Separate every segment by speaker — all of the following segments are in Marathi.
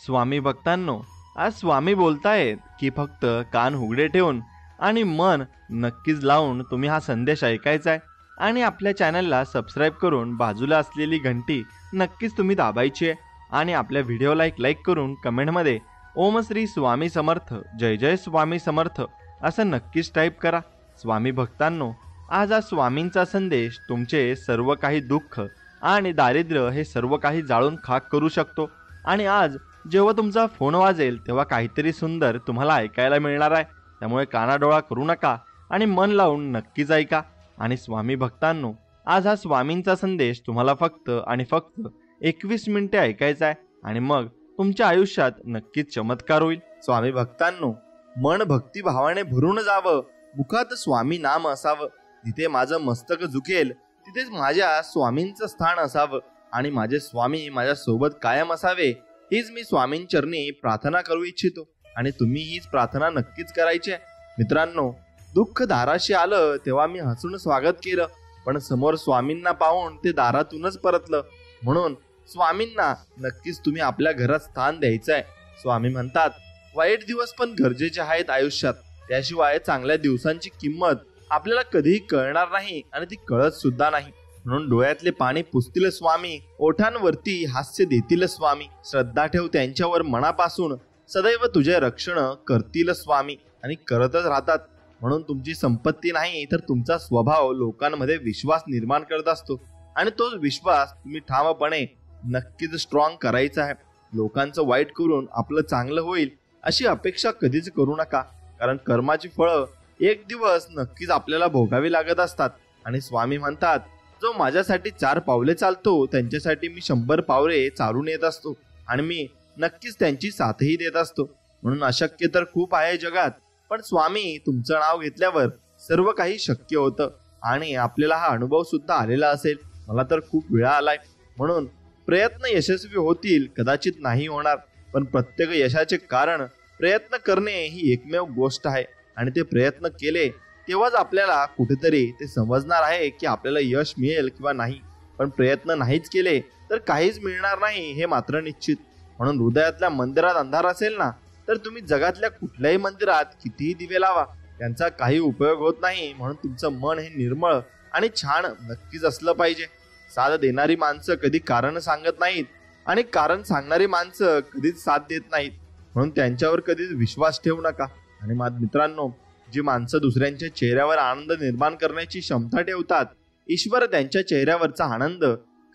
Speaker 1: स्वामी भक्तांनो, आज स्वामी बोलतायत की फक्त कान उघडे ठेवून आणि मन नक्कीच लावून तुम्ही हा संदेश ऐकायचा आहे आणि आपल्या चॅनलला सबस्क्राईब करून बाजूला असलेली घंटी नक्कीच तुम्ही दाबायची आहे आणि आपल्या व्हिडिओला एक लाईक करून कमेंटमध्ये ओम श्री स्वामी समर्थ, जय जय स्वामी समर्थ असं नक्कीच टाईप करा। स्वामी भक्तांनो, आज हा स्वामींचा संदेश तुमचे सर्व काही दुःख आणि दारिद्र्य हे सर्व काही जाळून खाक करू शकतो। आणि आज जेव्हा तुमचा फोन वाजेल तेव्हा काहीतरी सुंदर तुम्हाला ऐकायला मिळणार आहे, त्यामुळे कानाडोळा करू नका आणि मन लावून नक्कीच ऐका। आणि स्वामी भक्तांनो, आज हा स्वामींचा संदेश तुम्हाला फक्त आणि फक्त 21 मिनिटे ऐकायचा आहे आणि मग तुमच्या आयुष्यात नक्कीच चमत्कार होईल। स्वामी भक्तांनो, मन भक्तिभावाने भरून जावं, मुखात स्वामी नाम असावं, जिथे माझं मस्तक झुकेल तिथेच माझ्या स्वामींचं स्थान असावं आणि माझे स्वामी माझ्या सोबत कायम असावे, हीच मी स्वामींचरणी प्रार्थना करू इच्छितो आणि तुम्ही हीच प्रार्थना नक्कीच करायची आहे। मित्रांनो, दुःख दाराशी आलं तेव्हा मी हसून स्वागत केलं, पण समोर स्वामींना पाहून ते दारातूनच परतलं। म्हणून स्वामींना नक्कीच तुम्ही आपल्या घरात स्थान द्यायचं आहे। स्वामी म्हणतात, वाईट दिवस पण गरजेचे आहेत आयुष्यात, त्याशिवाय चांगल्या दिवसांची किंमत आपल्याला कधीही कळणार नाही आणि ती कळत सुद्धा नाही। म्हणून डोळ्यातले पाणी पुसतील स्वामी, ओठांवरती हास्य देतील स्वामी, श्रद्धा ठेव त्यांच्यावर मनापासून, सदैव तुझे रक्षण करतील स्वामी आणि करतच राहतात। म्हणून तुमची संपत्ती नाही तर तुमचा स्वभाव लोकांमध्ये विश्वास निर्माण करत असतो आणि तोच विश्वास तुम्ही ठामपणे नक्कीच स्ट्रॉंग करायचा आहे। लोकांचं वाईट करून आपलं चांगलं होईल अशी अपेक्षा कधीच करू नका, कारण कर्माची फळं एक दिवस नक्कीच आपल्याला भोगावी लागत असतात। आणि स्वामी म्हणतात, जो माझ्यासाठी 4 पावले चालतो त्यांच्यासाठी मी 100 पावले चालून येत असतो आणि मी नक्कीच त्यांची साथही देत असतो। म्हणून अशक्य तर खूप आहे जगात, पण स्वामी तुमचं नाव घेतल्यावर सर्व काही शक्य होतं आणि आपल्याला हा अनुभव सुद्धा आलेला असेल। मला तर खूप वेळा आलाय। म्हणून प्रयत्न यशस्वी होतील, कदाचित नाही होणार, पण प्रत्येक यशाचे कारण प्रयत्न करणे ही एकमेव गोष्ट आहे आणि ते प्रयत्न केले तेव्हाच आपल्याला कुठेतरी ते समजणार आहे की आपल्याला यश मिळेल किंवा नाही। पण प्रयत्न नाहीच केले तर काहीच मिळणार नाही हे मात्र निश्चित। म्हणून हृदयातल्या मंदिरात अंधार असेल ना, तर तुम्ही जगातल्या कुठल्याही मंदिरात कितीही दिवे लावा, त्यांचा काही उपयोग होत नाही। म्हणून तुमचं मन हे निर्मळ आणि छान नक्कीच असलं पाहिजे। साथ देणारी माणसं कधी कारण सांगत नाहीत आणि कारण सांगणारी माणसं कधीच साथ देत नाहीत, म्हणून त्यांच्यावर कधीच विश्वास ठेवू नका। आणि मित्रांनो, जी माणसं दुसऱ्यांच्या चेहऱ्यावर आनंद निर्माण करण्याची क्षमता ठेवतात, ईश्वर त्यांच्या चेहऱ्यावरचा आनंद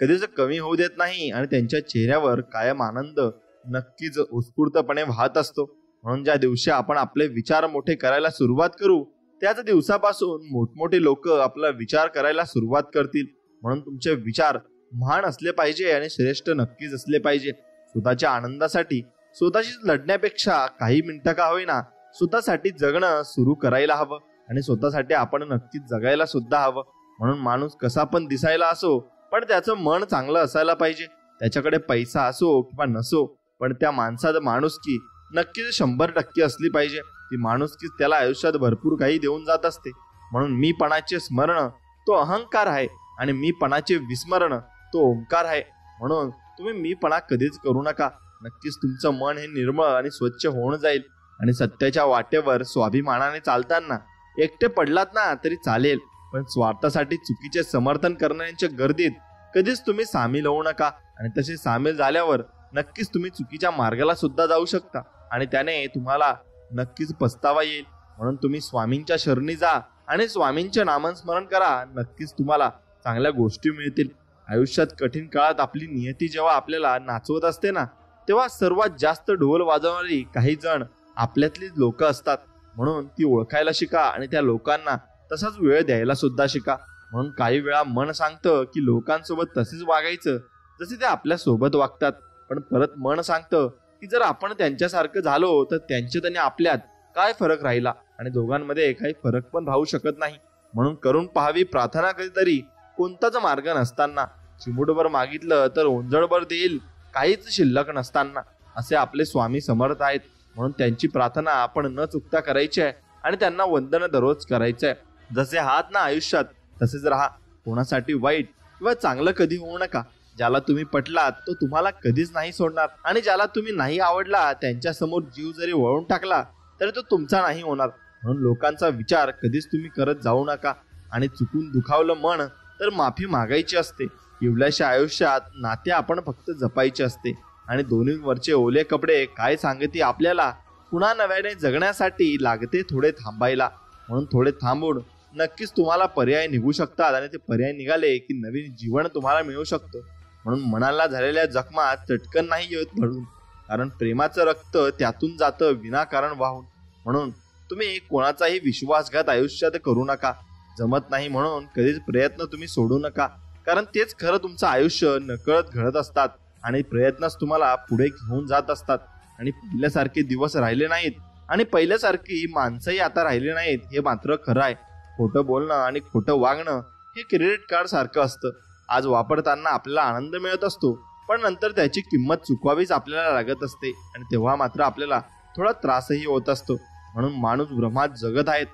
Speaker 1: कधीच कमी होऊ देत नाही आणि त्यांच्या चेहऱ्यावर कायम आनंद नक्कीच उत्स्फूर्तपणे वाहत असतो। म्हणून ज्या दिवशी आपण आपले विचार मोठे करायला सुरुवात करू, त्याच दिवसापासून मोठमोठे लोक आपला विचार करायला सुरुवात करतील। म्हणून तुमचे विचार महान असले पाहिजे आणि श्रेष्ठ नक्कीच असले पाहिजे। स्वतःच्या आनंदासाठी स्वतःशीच लढण्यापेक्षा काही मिनिटं का होईना स्वतःसाठी जगणं सुरू करायला हवं आणि स्वतःसाठी आपण नक्कीच जगायला सुद्धा हवं। म्हणून माणूस कसा पण दिसायला असो, पण त्याचं मन चांगलं असायला पाहिजे। त्याच्याकडे पैसा असो किंवा नसो, पण त्या माणसाचं माणुसकी नक्कीच 100% असली पाहिजे। ती माणुसकीच त्याला आयुष्यात भरपूर काही देऊन जात असते। म्हणून मीपणाचे स्मरण तो अहंकार आहे आणि मीपणाचे विस्मरण तो ओंकार आहे। म्हणून तुम्ही मीपणा कधीच करू नका। नक्कीच तुमचं मन हे निर्मळ आणि स्वच्छ होऊन जाईल आणि सत्याच्या वाटेवर स्वाभिमानाने चालताना एकटे पडलात ना तरी चालेल, पण स्वार्थासाठी चुकीचे समर्थन करण्याच्या गर्दीत कधीच तुम्ही सामील होऊ नका। आणि तसे सामील झाल्यावर नक्कीच तुम्ही चुकीच्या मार्गाला सुद्धा जाऊ शकता आणि त्याने तुम्हाला नक्कीच पस्तावा येईल। म्हणून तुम्ही स्वामींच्या शरणी जा आणि स्वामींचे नामस्मरण करा, नक्कीच तुम्हाला चांगल्या गोष्टी मिळतील। आयुष्यात कठीण काळात आपली नियती जेव्हा आपल्याला नाचवत असते ना, तेव्हा सर्वात जास्त ढोल वाजवणारी काही जण आपल्यातलीच लोक असतात। म्हणून ती ओळखायला शिका आणि त्या लोकांना तसाच वेळ द्यायला सुद्धा शिका। म्हणून काही वेळा मन सांगतं की लोकांसोबत तसेच वागायचं जसे ते आपल्या सोबत वागतात, पण परत मन सांगतं की जर आपण त्यांच्यासारखं झालो तर त्यांच्यात आणि आपल्यात काय फरक राहिला आणि दोघांमध्ये काही फरक पण राहू शकत नाही। म्हणून करून पाहावी प्रार्थना कधीतरी कोणताच मार्ग नसताना, चिमुटभर मागितलं तर ओंजळभर देईल काहीच शिल्लक नसताना, असे आपले स्वामी समर्थ आहेत। म्हणून त्यांची प्रार्थना आपण न चुकता करायची आहे आणि त्यांना वंदन दररोज करायचं आहे। जसे आहात ना आयुष्यात तसेच राहा, कोणासाठी वाईट किंवा चांगलं कधी होऊ नका। ज्याला तुम्ही पटलात तो तुम्हाला कधीच नाही सोडणार, आणि ज्याला तुम्ही नाही आवडला त्यांच्या समोर जीव जरी वळून टाकला तरी तो तुमचा नाही होणार. म्हणून लोकांचा विचार कधीच तुम्ही करत जाऊ नका, आणि चुकून दुखावलं मन तर माफी मागायची असते. एवढ्याशा आयुष्यात नाते आपण फक्त जपायचे असते, आणि दोन्ही वरचे ओले कपडे काय सांगते आपल्याला पुन्हा नव्याने जगण्यासाठी लागते थोडे थांबायला. म्हणून थोडे थांबून नक्कीच तुम्हाला पर्याय निघू शकतात, आणि ते पर्याय निघाले की नवीन जीवन तुम्हाला मिळू शकतं. म्हणून मनाला झालेल्या जखमा चटकन नाही येत भरून, कारण प्रेमाचं रक्त त्यातून जातं विनाकारण वाहून. म्हणून तुम्ही कोणाचाही विश्वासघात आयुष्यात करू नका. जमत नाही म्हणून कधीच प्रयत्न तुम्ही सोडू नका, कारण तेच खरं तुमचं आयुष्य नकळत घडत असतात, आणि प्रयत्नच तुम्हाला पुढे घेऊन जात असतात. आणि पहिल्यासारखे दिवस राहिले नाहीत, आणि पहिल्यासारखी माणसंही आता राहिली नाहीत, हे मात्र खरं आहे. खोटं बोलणं आणि खोटं वागणं हे क्रेडिट कार्ड सारखं असतं. आज वापरताना आपल्याला आनंद मिळत असतो, पण नंतर त्याची किंमत चुकवावीच आपल्याला लागत असते, आणि तेव्हा मात्र आपल्याला थोडा त्रासही होत असतो. म्हणून माणूस भ्रमात जगत आहेत,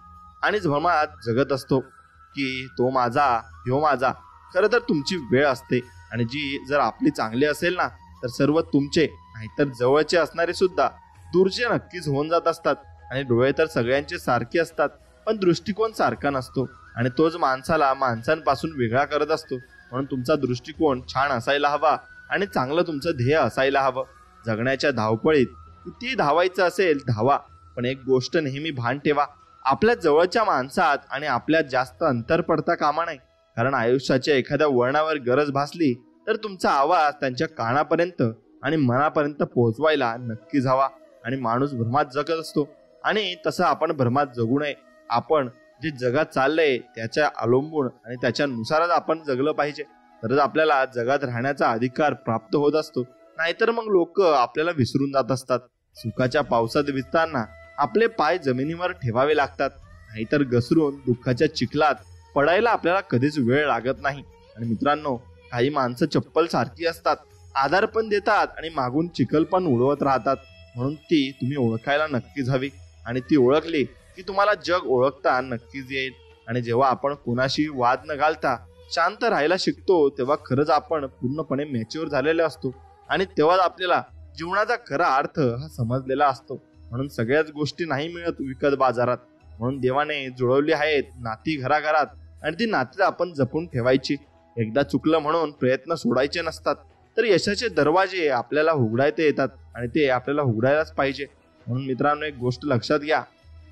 Speaker 1: आणि भ्रमात जगत असतो की तो माझा, ह्यो माझा. खरं तर तुमची वेळ असते, आणि जी जर आपली चांगली असेल ना तर सर्व तुमचे, नाहीतर जवळचे असणारे सुद्धा दूरचे नक्कीच होऊन जात असतात. आणि डोळे तर सगळ्यांचे सारखे असतात, पण दृष्टिकोन सारखा नसतो, आणि तोच माणसाला माणसांपासून वेगळा करत असतो. म्हणून तुमचा दृष्टिकोन छान असायला हवा, आणि चांगलं तुमचं ध्येय असायला हवं. जगण्याच्या धावपळीत किती धावायचं असेल धावा, पण एक गोष्ट नेहमी भान ठेवा, आपल्या जवळच्या माणसात आणि आपल्यात जास्त अंतर पडता कामा नाही. कारण आयुष्याच्या एखाद्या वळणावर गरज भासली तर तुमचा आवाज त्यांच्या कानापर्यंत आणि मनापर्यंत पोहोचवायला नक्कीच हवा. आणि माणूस भ्रमात जगत असतो, आणि तसं आपण भ्रमात जगू नये. आपण जे जगात चाललंय त्याच्या अवलंबून आणि त्याच्यानुसारच आपण जगलं पाहिजे, तरच आपल्याला जगात राहण्याचा अधिकार प्राप्त होत असतो. नाहीतर मग लोक आपल्याला विसरून जात असतात. सुखाच्या पावसात भिजताना आपले पाय जमिनीवर ठेवावे लागतात, नाहीतर घसरून दुःखाच्या चिखलात पडायला आपल्याला कधीच वेळ लागत नाही. आणि मित्रांनो, काही माणसं चप्पल सारखी असतात, आधार पण देतात आणि मागून चिखल पण उडवत राहतात. म्हणून ती तुम्ही ओळखायला नक्कीच हवी, आणि ती ओळखली की तुम्हाला जग ओळखता नक्कीच येईल. आणि जेव्हा आपण कोणाशी वाद न घालता शांत राहायला शिकतो तेव्हा खरंच आपण पूर्णपणे मॅच्युअर झालेले असतो, आणि तेव्हाच आपल्याला जीवनाचा खरा अर्थ हा समजलेला असतो. म्हणून सगळ्याच गोष्टी नाही मिळत विकत बाजारात. म्हणून देवाने जुळवली आहेत नाती घराघरात, आणि ती नाती आपण जपून ठेवायची. एकदा चुकलं म्हणून प्रयत्न सोडायचे नसतात, तर यशाचे दरवाजे आपल्याला उघडायला येतात, आणि ते आपल्याला उघडायलाच पाहिजे. म्हणून मित्रांनो, एक गोष्ट लक्षात घ्या,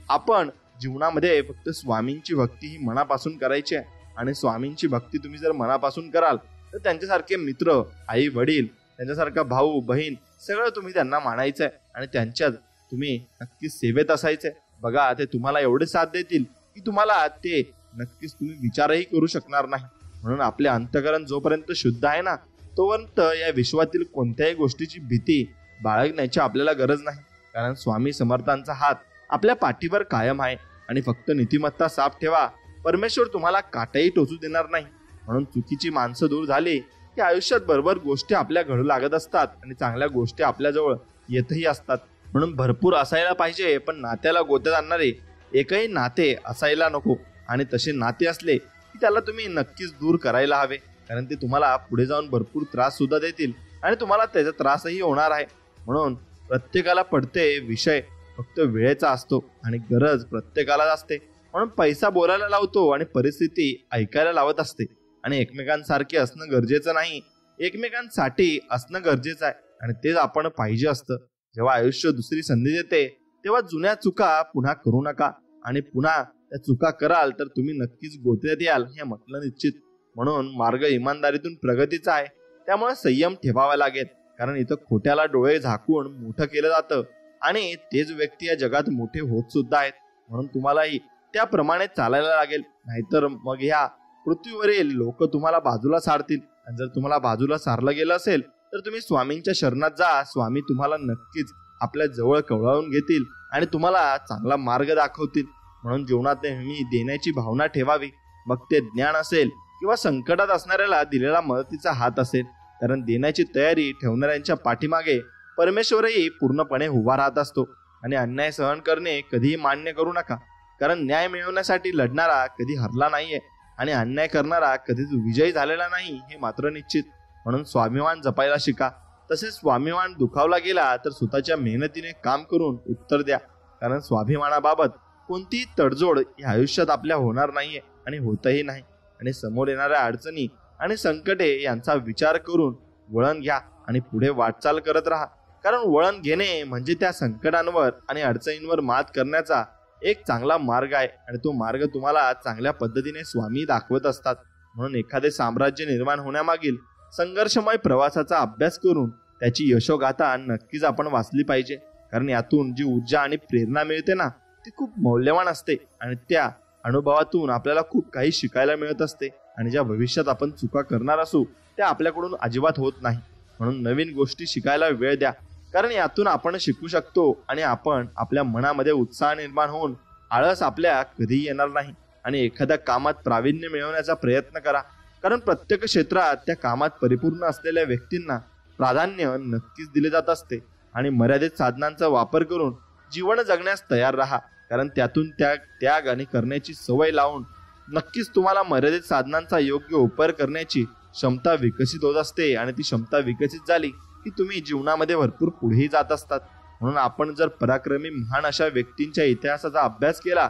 Speaker 1: आपण जीवनामध्ये फक्त स्वामींची भक्ती ही मनापासून करायची आहे. आणि स्वामींची भक्ती तुम्ही जर मनापासून कराल तर त्यांच्यासारखे मित्र, आई वडील, त्यांच्यासारखा भाऊ बहीण सगळं तुम्ही त्यांना मानायचं आहे, आणि त्यांच्यात तुम्ही नक्कीच सेवेत असायचंय. बघा, ते तुम्हाला एवढे साथ देतील की तुम्हाला ते नक्कीच तुम्ही विचारही करू शकणार नाही. म्हणून आपले अंतःकरण जोपर्यंत शुद्ध आहे ना तोपर्यंत या विश्वातील कोणत्याही गोष्टीची भीती बाळगण्याची आपल्याला गरज नाही. कारण स्वामी समर्थांचा हात आपल्या पाठीवर कायम आहे, आणि फक्त नीतिमत्ता साफ ठेवा, परमेश्वर तुम्हाला काटाही टोचू देणार नाही. म्हणून चुकीची माणसं दूर झाली की आयुष्यात बरोबर गोष्टी आपल्या घडू लागत असतात, आणि चांगल्या गोष्टी आपल्याजवळ येतही असतात. म्हणून भरपूर असायला पाहिजे, पण नात्याला गोत्यात आणणारे एकही नाते असायला नको. आणि तसे नाते असले की त्याला तुम्ही नक्कीच दूर करायला हवे, कारण ते तुम्हाला पुढे जाऊन भरपूर त्रास सुद्धा देतील, आणि तुम्हाला त्याचा त्रासही होणार आहे. म्हणून प्रत्येकाला पडते विषय फक्त वेळेचा असतो, आणि गरज प्रत्येकालाच असते. म्हणून पैसा बोलायला लावतो आणि परिस्थिती ऐकायला लावत असते. आणि एकमेकांसारखे असणं गरजेचं नाही, एकमेकांसाठी असणं गरजेचं आहे, आणि तेच आपण पाहिजे असतं. जेव्हा आयुष्य दुसरी संधी देते तेव्हा जुन्या चुका पुन्हा करू नका, आणि पुन्हा त्या चुका कराल तर तुम्ही नक्कीच गोत्यात याल हे म्हटलं निश्चित. म्हणून मार्ग इमानदारीतून प्रगतीचा आहे, त्यामुळे संयम ठेवावा लागेल. कारण इथं खोट्याला डोळे झाकून मोठं केलं जातं, आणि तेच व्यक्ती या जगात मोठे होत सुद्धा आहेत. म्हणून तुम्हालाही त्याप्रमाणे चालायला लागेल, नाहीतर मग ह्या पृथ्वीवरील लोक तुम्हाला बाजूला सारतील. आणि जर तुम्हाला बाजूला सारलं गेलं असेल तर तुम्ही स्वामींच्या शरणात जा. स्वामी तुम्हाला नक्कीच आपल्या जवळ कवळावून घेतील, आणि तुम्हाला चांगला मार्ग दाखवतील. म्हणून जीवनात नेहमी देण्याची भावना ठेवावी, मग ते ज्ञान असेल किंवा संकटात असणाऱ्याला दिलेला मदतीचा हात असेल. कारण देण्याची तयारी ठेवणाऱ्यांच्या पाठीमागे परमेश्वरही पूर्णपणे उभा राहत असतो. आणि अन्याय सहन करणे कधीही मान्य करू नका, कारण न्याय मिळवण्यासाठी लढणारा कधी हरला नाहीये, आणि अन्याय करणारा कधीच विजयी झालेला नाही हे मात्र निश्चित. म्हणून स्वाभिमान जपायला शिका. तसेच स्वाभिमान दुखावला गेला तर स्वतःच्या मेहनतीने काम करून उत्तर द्या. कारण स्वाभिमानाबाबत कोणतीही तडजोड या आयुष्यात आपल्या होणार नाहीये आणि होतही नाही. आणि समोर येणाऱ्या अडचणी आणि संकटे यांचा विचार करून वळण घ्या आणि पुढे वाटचाल करत राहा. कारण वळण घेणे म्हणजे त्या संकटांवर आणि अडचणींवर मात करण्याचा एक चांगला मार्ग आहे आणि तो मार्ग तुम्हाला चांगल्या पद्धतीने स्वामी दाखवत असतात. म्हणून एखादे साम्राज्य निर्माण होण्यामागील संघर्षमय प्रवासाचा अभ्यास करून त्याची यशोगाथा नक्कीच आपण वाचली पाहिजे. कारण यातून जी ऊर्जा आणि प्रेरणा मिळते ना ती खूप मौल्यवान असते आणि त्या अनुभवातून आपल्याला खूप काही शिकायला मिळत असते. आणि ज्या भविष्यात आपण चुका करणार असू त्या आपल्याकडून अजिबात होत नाही. म्हणून नवीन गोष्टी शिकायला वेळ द्या. कारण यातून आपण शिकू शकतो आणि आपण आपल्या मनामध्ये उत्साह निर्माण होऊन आळस आपल्या कधीही येणार नाही. आणि एखाद्या कामात प्रावीण्य मिळवण्याचा प्रयत्न करा. कारण प्रत्येक क्षेत्रात त्या कामात परिपूर्ण असलेल्या व्यक्तींना प्राधान्य नक्कीच दिले जात असते. आणि मर्यादित साधनांचा वापर करून जीवन जगण्यास तयार राहा. कारण त्यातून त्याग आणि करण्याची सवय लावून नक्कीच तुम्हाला मर्यादित साधनांचा योग्य उपयोग करण्याची क्षमता विकसित होत असते. आणि ती क्षमता विकसित झाली की तुम्ही जीवनामध्ये भरपूर पुढेही जात असतात. म्हणून आपण जर पराक्रमी महान अशा व्यक्तींच्या इतिहासाचा अभ्यास केला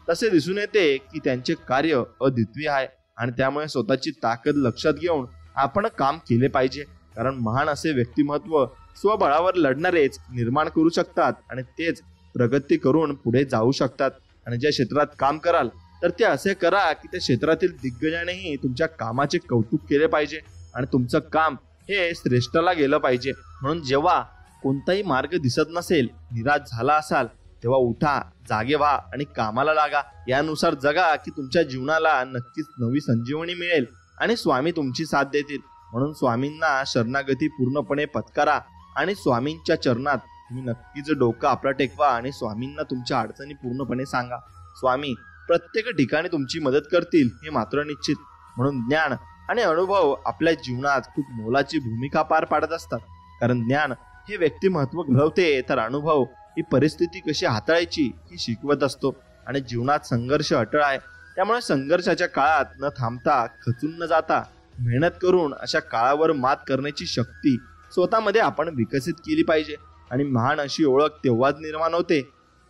Speaker 1: तसे दिसून येते की त्यांचे कार्य अद्वितीय आहे. आणि त्यामुळे स्वतःची ताकद लक्षात घेऊन आपण काम केले पाहिजे. कारण महान असे व्यक्तिमत्व स्वबळावर लढणारेच निर्माण करू शकतात आणि तेच प्रगती करून पुढे जाऊ शकतात. आणि ज्या क्षेत्रात काम कराल तर ते असे करा की त्या क्षेत्रातील दिग्गजानेही तुमच्या कामाचे कौतुक केले पाहिजे आणि तुमचं काम हे श्रेष्ठला गेलं पाहिजे. म्हणून जेव्हा कोणताही मार्ग दिसत नसेल, निराश झाला असाल, तेव्हा उठा, जागे व्हा आणि कामाला लागा. यानुसार जगा की तुमच्या जीवनाला नक्कीच नवी संजीवनी मिळेल आणि स्वामी तुमची साथ देतील. म्हणून स्वामींना शरणागती पूर्णपणे पत्करा आणि स्वामींच्या चरणात तुम्ही नक्कीच डोकं आपला टेकवा आणि स्वामींना तुमच्या अडचणी पूर्णपणे सांगा. स्वामी प्रत्येक ठिकाणी तुमची मदत करतील हे मात्र निश्चित. म्हणून ज्ञान आणि अनुभव आपल्या जीवनात खूप मोलाची भूमिका पार पाडत असतात. कारण ज्ञान हे व्यक्तिमत्व घडवते तर अनुभव ही परिस्थिती कशी हाताळायची ही शिकवत असतो. आणि जीवनात संघर्ष अटळ आहे. त्यामुळे संघर्षाच्या काळात न थांबता, खचून न जाता मेहनत करून अशा काळावर मात करण्याची शक्ती स्वतःमध्ये आपण विकसित केली पाहिजे. आणि महान अशी ओळख तेव्हाच निर्माण होते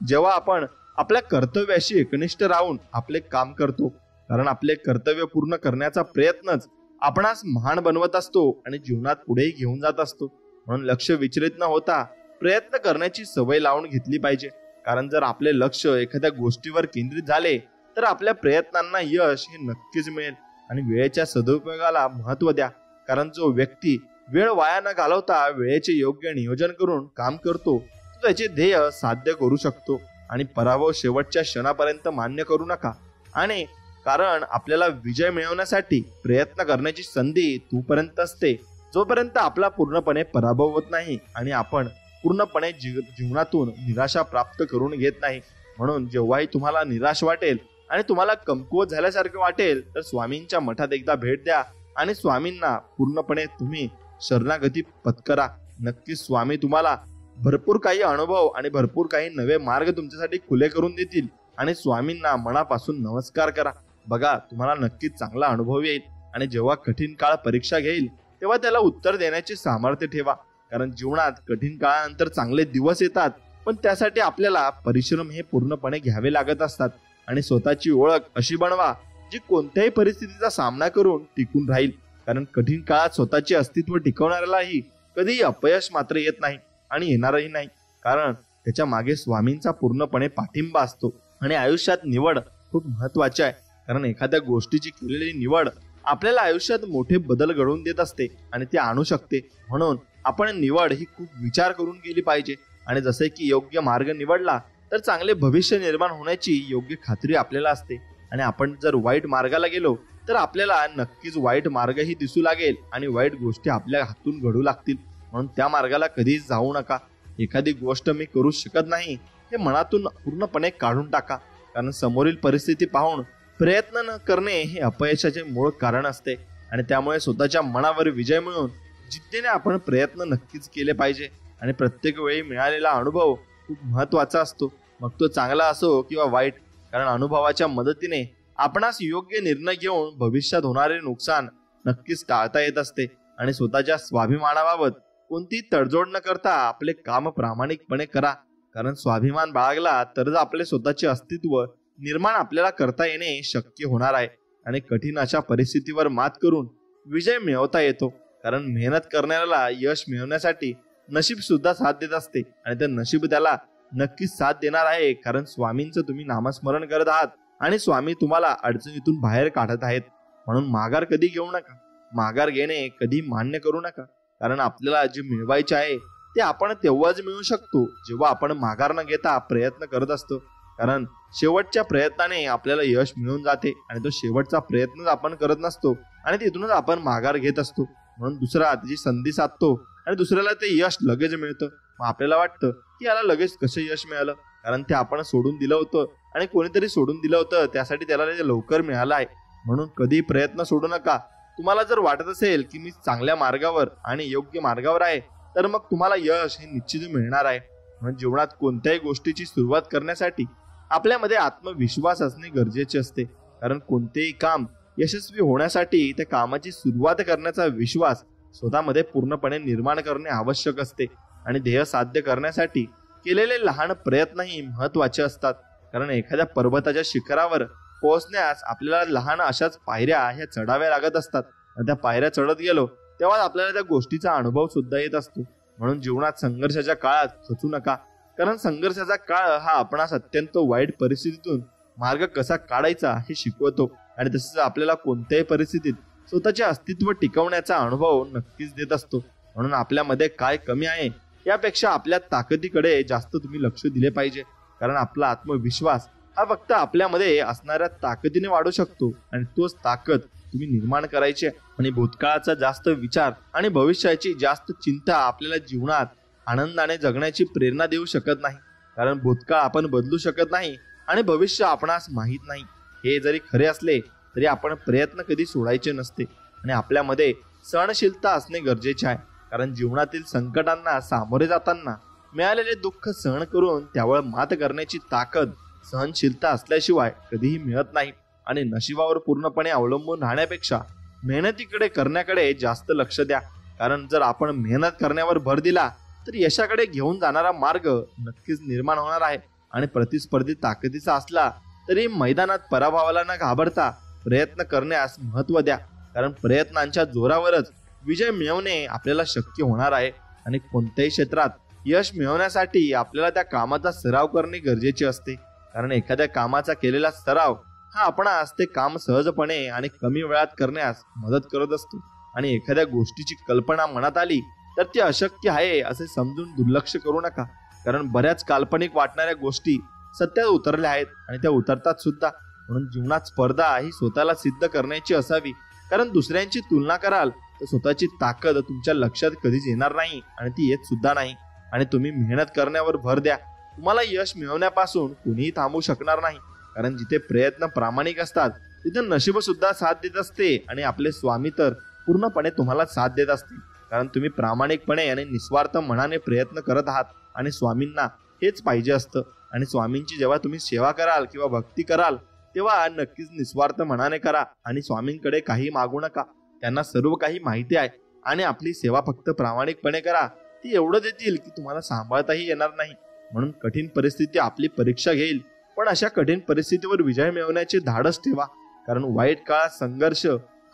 Speaker 1: जेव्हा आपण आपल्या कर्तव्याशी एकनिष्ठ राहून आपले काम करतो. कारण आपले कर्तव्य पूर्ण करण्याचा प्रयत्नच आपणास महान बनवत असतो आणि जीवनात पुढेही घेऊन जात असतो. म्हणून लक्ष विचलित न होता प्रयत्न करण्याची सवय लावून घेतली पाहिजे. कारण जर आपले लक्ष एखाद्या गोष्टीवर केंद्रित झाले तर आपल्या प्रयत्नांना यश हे नक्कीच मिळेल. आणि वेळेच्या सदुपयोगाला महत्त्व द्या. कारण जो व्यक्ती वेळ वाया न घालवता वेळेचे योग्य नियोजन करून काम करतो तो त्याचे ध्येय साध्य करू शकतो. आणि पराभव शेवटच्या क्षणापर्यंत मान्य करू नका. आणि कारण आपल्याला विजय मिळवण्यासाठी प्रयत्न करण्याची संधी तोपर्यंत असते जोपर्यंत आपला पूर्णपणे पराभव होत नाही आणि आपण पूर्णपणे जीवनातून निराशा प्राप्त करून घेत नाही. म्हणून जेव्हाही तुम्हाला निराश वाटेल आणि तुम्हाला कमकुवत झाल्यासारखं वाटेल तर स्वामींच्या मठात एकदा भेट द्या आणि स्वामींना पूर्णपणे तुम्ही शरणागती पत्करा. नक्कीच स्वामी तुम्हाला भरपूर काही अनुभव आणि भरपूर काही नवे मार्ग तुमच्यासाठी खुले करून देतील. आणि स्वामींना मनापासून नमस्कार करा. बघा तुम्हाला नक्कीच चांगला अनुभव येईल. आणि जेव्हा कठीण काळ परीक्षा घेईल तेव्हा त्याला उत्तर देण्याचे सामर्थ्य ठेवा. कारण जीवनात कठीण काळानंतर चांगले दिवस येतात, पण त्यासाठी आपल्याला परिश्रम हे पूर्णपणे घ्यावे लागत असतात. आणि स्वतःची ओळख अशी बनवा जी कोणत्याही परिस्थितीचा सामना करून टिकून राहील. कारण कठीण काळात स्वतःचे अस्तित्व टिकवणाऱ्यालाही कधीही अपयश मात्र येत नाही आणि येणारही नाही. कारण त्याच्या मागे स्वामींचा पूर्णपणे पाठिंबा असतो. आणि आयुष्यात निवड खूप महत्वाची आहे. कारण एखाद्या गोष्टीची केलेली निवड आपल्याला आयुष्यात मोठे बदल घडवून देत असते आणि ते आणू शकते. म्हणून आपण निवड ही खूप विचार करून केली पाहिजे. आणि जसे की योग्य मार्ग निवडला तर चांगले भविष्य निर्माण होण्याची योग्य खात्री आपल्याला असते. आणि आपण जर वाईट मार्गाला गेलो तर आपल्याला नक्कीच वाईट मार्गही दिसू लागेल आणि वाईट गोष्टी आपल्या हातून घडू लागतील. म्हणून त्या मार्गाला कधीच जाऊ नका. एखादी गोष्ट मी करू शकत नाही हे मनातून पूर्णपणे काढून टाका. कारण समोरील परिस्थिती पाहून प्रयत्न न करणे हे अपयशाचे मूळ कारण असते. आणि त्यामुळे स्वतःच्या मनावर विजय मिळवून जिद्दीने आपण प्रयत्न नक्कीच केले पाहिजे. आणि प्रत्येक वेळी मिळालेला अनुभव खूप महत्वाचा असतो, मग तो चांगला असो किंवा वाईट. कारण अनुभवाच्या मदतीने आपणास योग्य निर्णय घेऊन भविष्यात होणारे नुकसान नक्कीच टाळता येत असते. आणि स्वतःच्या स्वाभिमानाबाबत कोणतीही तडजोड न करता आपले काम प्रामाणिकपणे करा. कारण स्वाभिमान बाळगला तरच आपले स्वतःचे अस्तित्व निर्माण आपल्याला करता येणे शक्य होणार आहे. आणि कठीण अशा परिस्थितीवर मात करून विजय मिळवता येतो. कारण मेहनत करणाऱ्याला यश मिळवण्यासाठी नशीब सुद्धा साथ देत असते आणि ते नशीब त्याला नक्कीच साथ देणार आहे. कारण स्वामींचं तुम्ही नामस्मरण करत आहात आणि स्वामी तुम्हाला अडचणीतून बाहेर काढत आहेत. म्हणून माघार कधी घेऊ नका. माघार घेणे कधी मान्य करू नका. कारण आपल्याला जे मिळवायचे आहे ते आपण तेव्हाच मिळू शकतो जेव्हा आपण माघार न घेता प्रयत्न करत असतो. कारण शेवटच्या प्रयत्नाने आपल्याला यश मिळून जाते आणि तो शेवटचा प्रयत्नच आपण करत नसतो आणि तिथूनच आपण माघार घेत असतो. म्हणून दुसरा त्याची संधी साधतो आणि दुसऱ्याला ते यश लगेच मिळतं. मग आपल्याला वाटतं की याला लगेच कसं यश मिळालं, कारण ते आपण सोडून दिलं होतं आणि कोणीतरी सोडून दिलं होतं, त्यासाठी त्याला ते लवकर मिळालं आहे. म्हणून कधी प्रयत्न सोडू नका. तुम्हाला जर वाटत असेल की मी चांगल्या मार्गावर आणि योग्य मार्गावर आहे तर मग तुम्हाला यश हे निश्चित मिळणार आहे. म्हणून जीवनात कोणत्याही गोष्टीची सुरुवात करण्यासाठी आपल्यामध्ये आत्मविश्वास असणे गरजेचे असते. कारण कोणतेही काम यशस्वी होण्यासाठी त्या कामाची सुरुवात करण्याचा विश्वास स्वतःमध्ये पूर्णपणे निर्माण करणे आवश्यक असते. आणि ध्येय साध्य करण्यासाठी केलेले लहान प्रयत्नही महत्वाचे असतात. कारण एखाद्या पर्वताच्या शिखरावर पोहोचण्यास आपल्याला लहान अशाच पायऱ्या ह्या चढाव्या लागत असतात. आणि त्या पायऱ्या चढत गेलो तेव्हा आपल्याला त्या गोष्टीचा अनुभव सुद्धा येत असतो. म्हणून जीवनात संघर्षाच्या काळात खचू नका. कारण संघर्षाचा काळ हा आपणास अत्यंत वाईट परिस्थितीतून मार्ग कसा काढायचा हे शिकवतो. आणि तसेच आपल्याला कोणत्याही परिस्थितीत स्वतःचे अस्तित्व टिकवण्याचा अनुभव नक्कीच देत असतो. म्हणून आपल्यामध्ये काय कमी आहे यापेक्षा आपल्या ताकदीकडे जास्त तुम्ही लक्ष दिले पाहिजे. कारण आपला आत्मविश्वास हा फक्त आपल्यामध्ये असणाऱ्या ताकदीने वाढू शकतो आणि तोच ताकद तुम्ही निर्माण करायची. आणि भूतकाळाचा जास्त विचार आणि भविष्याची जास्त चिंता आपल्याला जीवनात आनंदाने जगण्याची प्रेरणा देऊ शकत नाही. कारण भूतकाळ आपण बदलू शकत नाही आणि भविष्य आपणास माहीत नाही. हे जरी खरे असले तरी आपण प्रयत्न कधी सोडायचे नसते. आणि आपल्यामध्ये सहनशीलता असणे गरजेचे आहे. कारण जीवनातील संकटांना सामोरे जाताना मिळालेले दुःख सहन करून त्यावर मात करण्याची ताकद सहनशीलता असल्याशिवाय कधीही मिळत नाही. आणि नशिबावर पूर्णपणे अवलंबून राहण्यापेक्षा मेहनतीकडे करण्याकडे जास्त लक्ष द्या. कारण जर आपण मेहनत करण्यावर भर दिला तर यशाकडे घेऊन जाणारा मार्ग नक्कीच निर्माण होणार आहे. आणि प्रतिस्पर्धी ताकदीचा असला तरी मैदानात पराभवाला न घाबरता प्रयत्न करण्यास महत्त्व द्या. कारण प्रयत्नांच्या जोरावरच विजय मिळवणे आपल्याला शक्य होणार आहे. आणि कोणत्याही क्षेत्रात यश मिळवण्यासाठी आपल्याला त्या कामाचा सराव करणे गरजेचे असते. कारण एखाद्या कामाचा केलेला सराव हा आपणास ते काम सहजपणे आणि कमी वेळात करण्यास मदत करत असतो. आणि एखाद्या गोष्टीची कल्पना मनात आली तर ती अशक्य आहे असे समजून दुर्लक्ष करू नका. कारण बऱ्याच काल्पनिक वाटणाऱ्या गोष्टी सत्यात उतरल्या आहेत आणि त्या उतरतात सुद्धा. म्हणून जीवनात स्पर्धा ही स्वतःला सिद्ध करण्याची असावी. कारण दुसऱ्यांची तुलना कराल तर स्वतःची ताकद तुमच्या लक्षात कधीच येणार नाही आणि ती येत सुद्धा नाही. आणि तुम्ही मेहनत करण्यावर भर द्या. तुम्हाला यश मिळवण्यापासून कुणीही थांबू शकणार नाही. कारण जिथे प्रयत्न प्रामाणिक असतात तिथे नशीब सुद्धा साथ देत असते आणि आपले स्वामी तर पूर्णपणे तुम्हाला साथ देत असते. कारण तुम्ही प्रामाणिकपणे आणि निस्वार्थ मनाने प्रयत्न करत आहात आणि स्वामींना हेच पाहिजे असतं. आणि स्वामींची जेव्हा तुम्ही सेवा कराल किंवा भक्ती कराल तेव्हा नक्कीच निस्वार्थ मनाने करा आणि स्वामींकडे काही मागू नका. त्यांना सर्व काही माहिती आहे आणि आपली सेवा फक्त प्रामाणिकपणे करा. ती एवढं देतील की तुम्हाला सांभाळताही येणार नाही. म्हणून कठीण परिस्थिती आपली परीक्षा घेईल, पण अशा कठीण परिस्थितीवर विजय मिळवण्याचे धाडस ठेवा. कारण वाईट काळात संघर्ष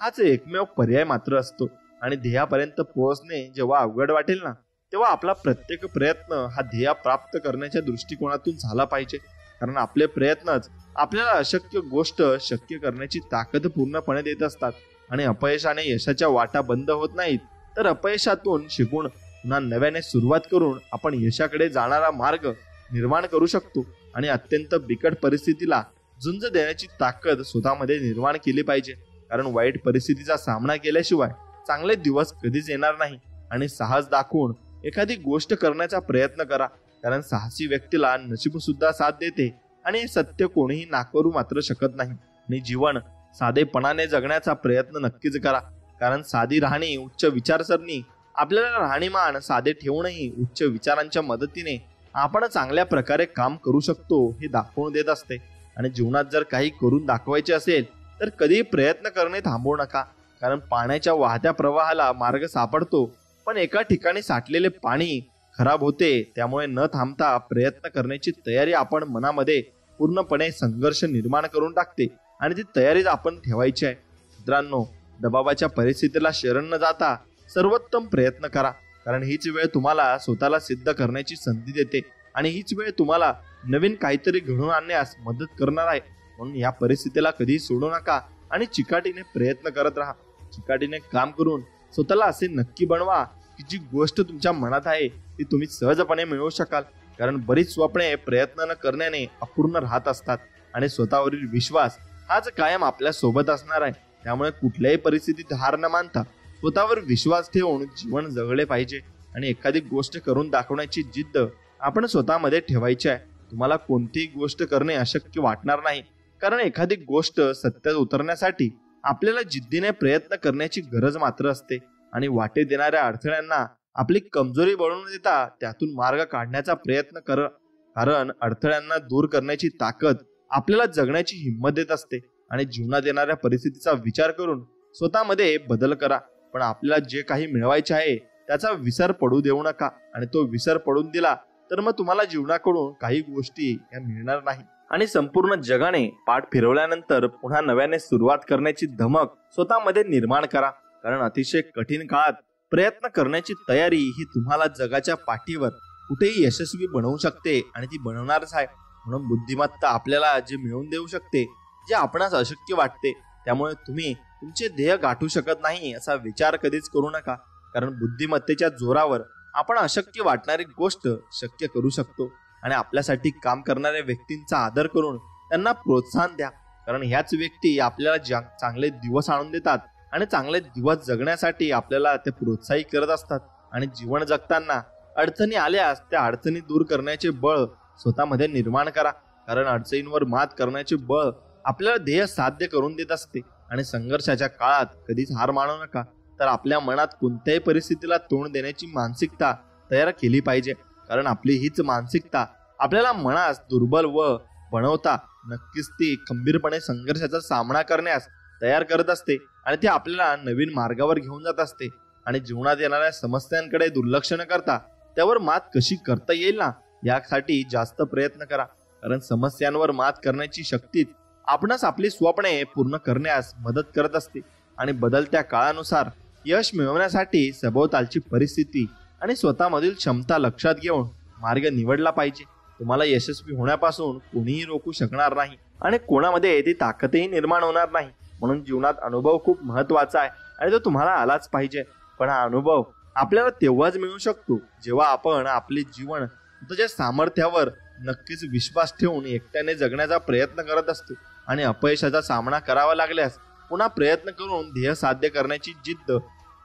Speaker 1: हाच एकमेव पर्याय मात्र असतो. आणि ध्येयापर्यंत पोहोचणे जेव्हा अवघड वाटेल ना तेव्हा आपला प्रत्येक प्रयत्न हा ध्येय प्राप्त करण्याच्या दृष्टिकोनातून झाला पाहिजे. कारण आपले प्रयत्नच आपल्याला अशक्य गोष्ट शक्य करण्याची ताकद पूर्णपणे देत असतात. आणि अपयशाने यशाच्या वाटा बंद होत नाहीत, तर अपयशातून शिकून पुन्हा नव्याने सुरुवात करून आपण यशाकडे जाणारा मार्ग निर्माण करू शकतो. आणि अत्यंत बिकट परिस्थितीला झुंज देण्याची ताकद स्वतःमध्ये निर्माण केली पाहिजे. कारण वाईट परिस्थितीचा सामना केल्याशिवाय चांगले दिवस कधीच येणार नाही. आणि साहस दाखवून एखादी गोष्ट करण्याचा प्रयत्न करा. कारण साहसी व्यक्तीला नशीब सुद्धा साथ देते आणि हे सत्य कोणीही नाकारू मात्र शकत नाही. आणि जीवन साधेपणाने जगण्याचा प्रयत्न नक्कीच करा. कारण साधी राहणी, उच्च विचारसरणी आपल्याला राहणीमान साधे ठेवूनही उच्च विचारांच्या मदतीने आपण चांगल्या प्रकारे काम करू शकतो हे दाखवून देत असते. आणि जीवनात जर काही करून दाखवायचे असेल तर कधीही प्रयत्न करणे थांबवू नका. कारण पाण्याच्या वाहत्या प्रवाहाला मार्ग सापडतो, पण एका ठिकाणी साठलेले पाणी खराब होते. त्यामुळे न थांबता प्रयत्न करण्याची तयारी आपण मनामध्ये पूर्णपणे संघर्ष निर्माण करून टाकते आणि ती तयारीच आपण ठेवायची आहे. मित्रांनो, दबावाच्या परिस्थितीला शरण न जाता सर्वोत्तम प्रयत्न करा, कारण हीच वेळ तुम्हाला स्वतःला सिद्ध करण्याची संधी देते आणि हीच वेळ तुम्हाला नवीन काहीतरी घडवून आणण्यास मदत करणार आहे. म्हणून या परिस्थितीला कधी सोडू नका आणि चिकाटीने प्रयत्न करत राहा. चिकाटीने काम करून स्वतःला असे नक्की बनवा की जी गोष्ट तुमच्या मनात आहे ती तुम्ही सहजपणे मिळवू शकाल. कारण बरीच स्वप्ने प्रयत्न न करण्याने अपूर्ण राहत असतात आणि स्वतःवरील विश्वास हाच कायम आपल्या सोबत असणार आहे. त्यामुळे कुठल्याही परिस्थितीत हार न मानता स्वतःवर विश्वास ठेवून जीवन जगले पाहिजे आणि एखादी गोष्ट करून दाखवण्याची जिद्द आपण स्वतःमध्ये ठेवायची आहे. तुम्हाला कोणतीही गोष्ट करणे अशक्य वाटणार नाही, कारण एखादी गोष्ट सत्यात उतरण्यासाठी आपल्याला जिद्दीने प्रयत्न करण्याची गरज मात्र असते आणि वाटेत येणाऱ्या अडथळ्यांना आपली कमजोरी बनवून देता त्यातून मार्ग काढण्याचा प्रयत्न कर, कारण अडथळ्यांना दूर करण्याची ताकद आपल्याला जगण्याची हिंमत देत असते. आणि जीवनात येणाऱ्या परिस्थितीचा विचार करून स्वतःमध्ये बदल करा, पण आपल्याला जे काही मिळवायचे आहे त्याचा विसर पडू देऊ नका. आणि तो विसर पडून दिला तर मग तुम्हाला जीवनाकडून काही गोष्टी या मिळणार नाही आणि संपूर्ण जगाने पाठ फिरवल्यानंतर पुन्हा नव्याने सुरुवात करण्याची धमक स्वतःमध्ये निर्माण करा. कारण अतिशय कठीण काळात प्रयत्न करण्याची तयारी ही तुम्हाला जगाच्या पाठीवर कुठेही यशस्वी बनवू शकते आणि ती बनवणारच आहे. म्हणून बुद्धिमत्ता आपल्याला जे मिळवून देऊ शकते, जे आपणास अशक्य वाटते. त्यामुळे तुम्ही तुमचे ध्येय गाठू शकत नाही असा विचार कधीच करू नका, कारण बुद्धिमत्तेच्या जोरावर आपण अशक्य वाटणारी गोष्ट शक्य करू शकतो. आणि आपल्यासाठी काम करणाऱ्या व्यक्तींचा आदर करून त्यांना प्रोत्साहन द्या, कारण ह्याच व्यक्ती आपल्याला चांगले दिवस आणून देतात आणि चांगले दिवस जगण्यासाठी आपल्याला ते प्रोत्साहित करत असतात. आणि जीवन जगताना अडचणी आल्यास त्या अडचणी दूर करण्याचे बळ स्वतःमध्ये निर्माण करा, कारण अडचणींवर मात करण्याचे बळ आपल्याला ध्येय साध्य करून देत असते. आणि संघर्षाच्या काळात कधीच हार मानू नका, तर आपल्या मनात कोणत्याही परिस्थितीला तोंड देण्याची मानसिकता तयार केली पाहिजे, कारण आपली हीच मानसिकता आपल्याला मनास दुर्बल व बनवता नक्कीच ती खंबीरपणे संघर्षाचा सामना करण्यास तयार करत असते आणि ती आपल्याला नवीन मार्गावर घेऊन जात असते. आणि जीवनात येणाऱ्या समस्यांकडे दुर्लक्ष न करता त्यावर मात कशी करता येईल ना, यासाठी जास्त प्रयत्न करा, कारण समस्यांवर मात करण्याची शक्तीच आपणास आपली स्वप्ने पूर्ण करण्यास मदत करत असते. आणि बदलत्या काळानुसार यश मिळवण्यासाठी सभोवतालची परिस्थिती आणि स्वतःमधील क्षमता लक्षात घेऊन मार्ग निवडला पाहिजे. तुम्हाला यशस्वी होण्यापासून कोणीही रोखू शकणार नाही आणि कोणामध्ये ती ताकदही निर्माण होणार नाही. म्हणून जीवनात अनुभव खूप महत्वाचा आहे आणि तो तुम्हाला आलाच पाहिजे. पण हा अनुभव आपल्याला तेव्हाच मिळू शकतो जेव्हा आपण आपले जीवन स्वतःच्या सामर्थ्यावर नक्कीच विश्वास ठेवून एकट्याने जगण्याचा प्रयत्न करत असतो. आणि अपयशाचा सामना करावा लागल्यास पुन्हा प्रयत्न करून ध्येय साध्य करण्याची जिद्द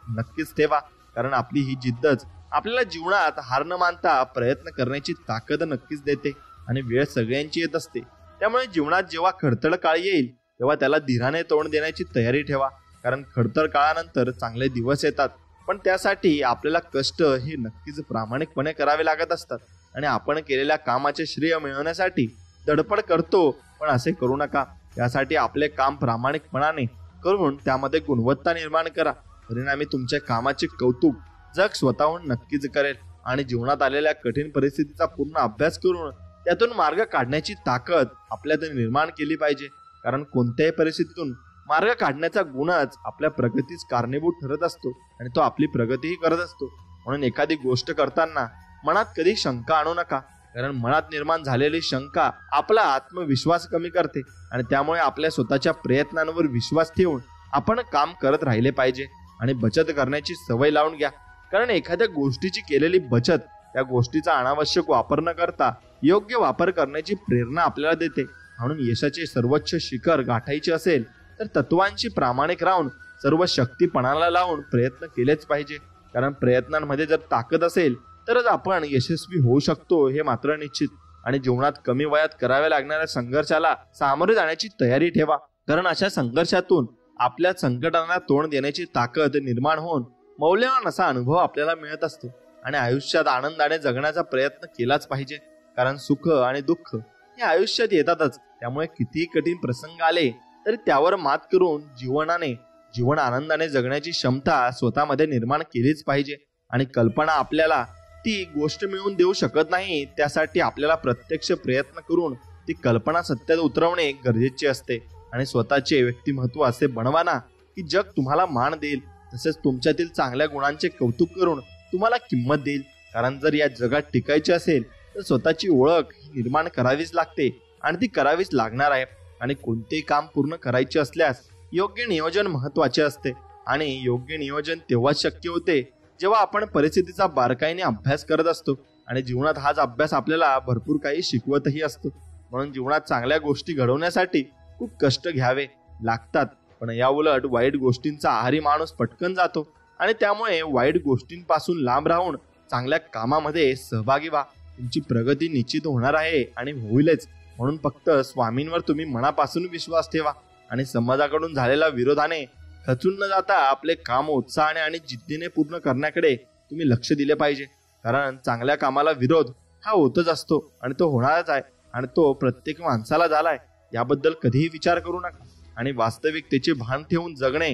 Speaker 1: नक्कीच ठेवा, कारण आपली ही जिद्दच आपल्याला जीवनात हार न मानता प्रयत्न करण्याची ताकद नक्कीच देते. आणि वेळ सगळ्यांची येत असते, त्यामुळे जीवनात जेव्हा खडतळ काळ येईल तेव्हा त्याला धीराने तोंड देण्याची तयारी ठेवा, कारण खडतळ काळानंतर चांगले दिवस येतात. पण त्यासाठी आपल्याला कष्ट हे नक्कीच प्रामाणिकपणे करावे लागत असतात. आणि आपण केलेल्या कामाचे श्रेय मिळवण्यासाठी धडपड करतो, पण असे करू नका. त्यासाठी आपले काम प्रामाणिकपणाने करून त्यामध्ये गुणवत्ता निर्माण करा. परिणामी तुमच्या कामाचे कौतुक जग स्वतःहून नक्कीच करेल. आणि जीवनात आलेल्या कठीण परिस्थितीचा पूर्ण अभ्यास करून त्यातून मार्ग काढण्याची ताकद आपल्यात निर्माण केली पाहिजे, कारण कोणत्याही परिस्थितीतून मार्ग काढण्याचा गुणच आपल्या प्रगतीस कारणीभूत ठरत असतो आणि तो आपली प्रगतीही करत असतो. म्हणून एखादी गोष्ट करताना मनात कधी शंका आणू नका, कारण मनात निर्माण झालेली शंका आपला आत्मविश्वास कमी करते आणि त्यामुळे आपल्या स्वतःच्या प्रयत्नांवर विश्वास ठेवून आपण काम करत राहिले पाहिजे. आणि बचत करण्याची सवय लावून घ्या, कारण एखाद्या गोष्टीची केलेली बचत त्या गोष्टीचा अनावश्यक वापर न करता योग्य वापर करण्याची प्रेरणा आपल्याला देते. म्हणून यशाचे सर्वोच्च शिखर गाठायचे असेल तर तत्वांशी प्रामाणिक राहून सर्व शक्ती पणाला लावून प्रयत्न केलेच पाहिजे, कारण प्रयत्नांमध्ये जर ताकद असेल तरच आपण यशस्वी होऊ शकतो हे मात्र निश्चित. आणि जीवनात कमी वयात कराव्या लागणाऱ्या संघर्षाला सामोरे जाण्याची तयारी ठेवा, कारण अशा संघर्षातून आपल्या संकटांना तोंड देण्याची ताकद निर्माण होऊन मौल्यवान असा अनुभव आपल्याला मिळत असतो. आणि आयुष्यात आनंदाने जगण्याचा प्रयत्न केलाच पाहिजे, कारण सुख आणि दुःख हे आयुष्यात येतातच. त्यामुळे कितीही कठीण प्रसंग आले तरी त्यावर मात करून जीवनाने जीवन आनंदाने जगण्याची क्षमता स्वतःमध्ये निर्माण केलीच पाहिजे. आणि कल्पना आपल्याला ती गोष्ट मिळवून देऊ शकत नाही, त्यासाठी आपल्याला प्रत्यक्ष प्रयत्न करून ती कल्पना सत्यात उतरवणे गरजेचे असते. आणि स्वतःचे व्यक्तिमत्व असे बनवा ना की जग तुम्हाला मान देईल, तसेच तुमच्यातील चांगल्या गुणांचे कौतुक करून तुम्हाला किंमत देईल. कारण जर या जगात टिकायचे असेल तर स्वतःची ओळख निर्माण करावीच लागते आणि ती करावीच लागणार आहे. आणि कोणतेही काम पूर्ण करायचे असल्यास योग्य नियोजन महत्त्वाचे असते. आणि योग्य नियोजन तेव्हाच शक्य होते जेव्हा आपण परिस्थितीचा बारकाईने अभ्यास करत असतो. आणि जीवनात हाच अभ्यास आपल्याला भरपूर काही शिकवतही असतो. म्हणून जीवनात चांगल्या गोष्टी घडवण्यासाठी खूप कष्ट घ्यावे लागतात. पण या उलट वाईट गोष्टींचा आहारी माणूस पटकन जातो. आणि त्यामुळे वाईट गोष्टींपासून लांब राहून चांगल्या कामामध्ये सहभागी व्हा. तुमची प्रगती निश्चित होणार आहे आणि होईलच. म्हणून फक्त स्वामींवर तुम्ही मनापासून विश्वास ठेवा आणि समाजाकडून झालेल्या विरोधाने खचून न जाता आपले काम उत्साहाने आणि जिद्दीने पूर्ण करण्याकडे तुम्ही लक्ष दिले पाहिजे. कारण चांगल्या कामाला विरोध हा होतच असतो आणि तो होणारच आहे. आणि तो प्रत्येक माणसाला झालाय याबद्दल कधीही विचार करू नका. आणि वास्तविकतेचे भान ठेवून जगणे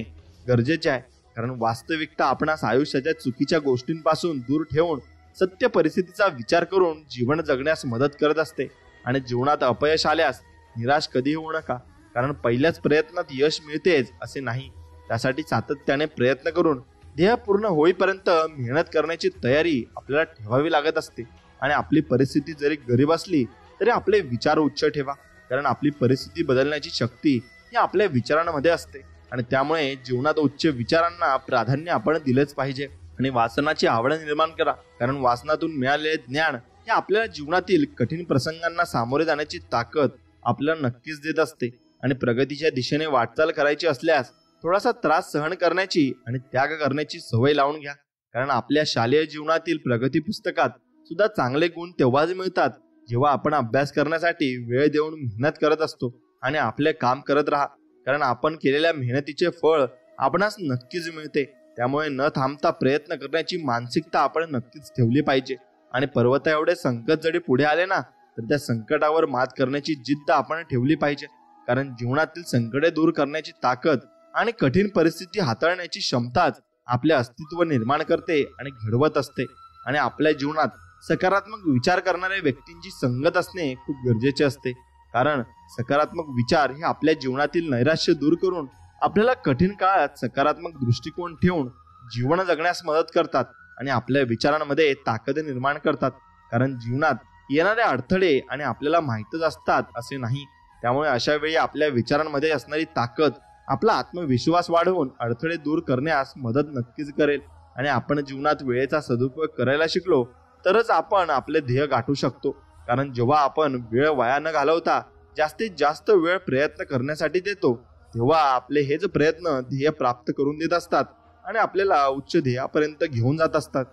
Speaker 1: गरजेचे आहे. कारण वास्तविकता आपणास आयुष्याच्या चुकीच्या गोष्टींपासून दूर ठेवून सत्य परिस्थितीचा विचार करून जीवन जगण्यास मदत करत असते. आणि जीवनात अपयश आल्यास निराश कधीही होऊ नका. कारण पहिल्याच प्रयत्नात यश मिळतेच असे नाही. त्यासाठी सातत्याने प्रयत्न करून ध्येय पूर्ण होईपर्यंत मेहनत करण्याची तयारी आपल्याला ठेवावी लागत असते. आणि आपली परिस्थिती जरी गरीब असली तरी आपले विचार उच्च ठेवा. कारण आपली परिस्थिती बदलण्याची शक्ती ही आपल्या विचारांमध्ये असते. आणि त्यामुळे जीवनात उच्च विचारांना प्राधान्य आपण दिलेच पाहिजे. आणि वाचनाची आवड निर्माण करा. कारण वाचनातून मिळालेले ज्ञान हे आपल्याला जीवनातील कठीण प्रसंगांना सामोरे जाण्याची ताकद आपल्याला नक्कीच देत असते. आणि प्रगतीच्या दिशेने वाटचाल करायची असल्यास थोडासा त्रास सहन करण्याची आणि त्याग करण्याची सवय लावून घ्या. कारण आपल्या शालेय जीवनातील प्रगती पुस्तकात सुद्धा चांगले गुण तेव्हाच मिळतात जेव्हा आपण अभ्यास करण्यासाठी वेळ देऊन मेहनत करत असतो. आणि आपले काम करत राहा. कारण आपण केलेल्या मेहनतीचे फळ आपणास नक्कीच मिळते. त्यामुळे न थांबता प्रयत्न करण्याची मानसिकता आपण नक्कीच ठेवली पाहिजे. आणि पर्वता एवढे संकट जरी पुढे आले ना तर त्या संकटावर मात करण्याची जिद्द आपण ठेवली पाहिजे. कारण जीवनातील संकटे दूर करण्याची ताकद आणि कठीण परिस्थिती हाताळण्याची क्षमताच आपले अस्तित्व निर्माण करते आणि घडवत असते. आणि आपल्या जीवनात सकारात्मक विचार करणाऱ्या व्यक्तींची संगत असणे खूप गरजेचे असते. कारण सकारात्मक विचार हे आपल्या जीवनातील नैराश्य दूर करून आपल्याला कठीण काळात सकारात्मक दृष्टिकोन ठेवून जीवन जगण्यास मदत करतात. आणि आपल्या विचारांमध्ये ताकद निर्माण करतात. कारण जीवनात येणारे अडथळे आणि आपल्याला माहीतच असतात असे नाही. त्यामुळे अशा वेळी आपल्या विचारांमध्ये असणारी ताकद आपला आत्मविश्वास वाढवून अडथळे दूर करण्यास मदत नक्कीच करेल. आणि आपण जीवनात वेळेचा सदुपयोग करायला शिकलो तरच आपण आपले ध्येय गाठू शकतो. कारण जेव्हा आपण वेळ वाया न घालवता जास्तीत जास्त वेळ प्रयत्न करण्यासाठी देतो तेव्हा आपले हेच प्रयत्न ध्येय प्राप्त करून देत असतात आणि आपल्याला उच्च ध्येयापर्यंत घेऊन जात असतात.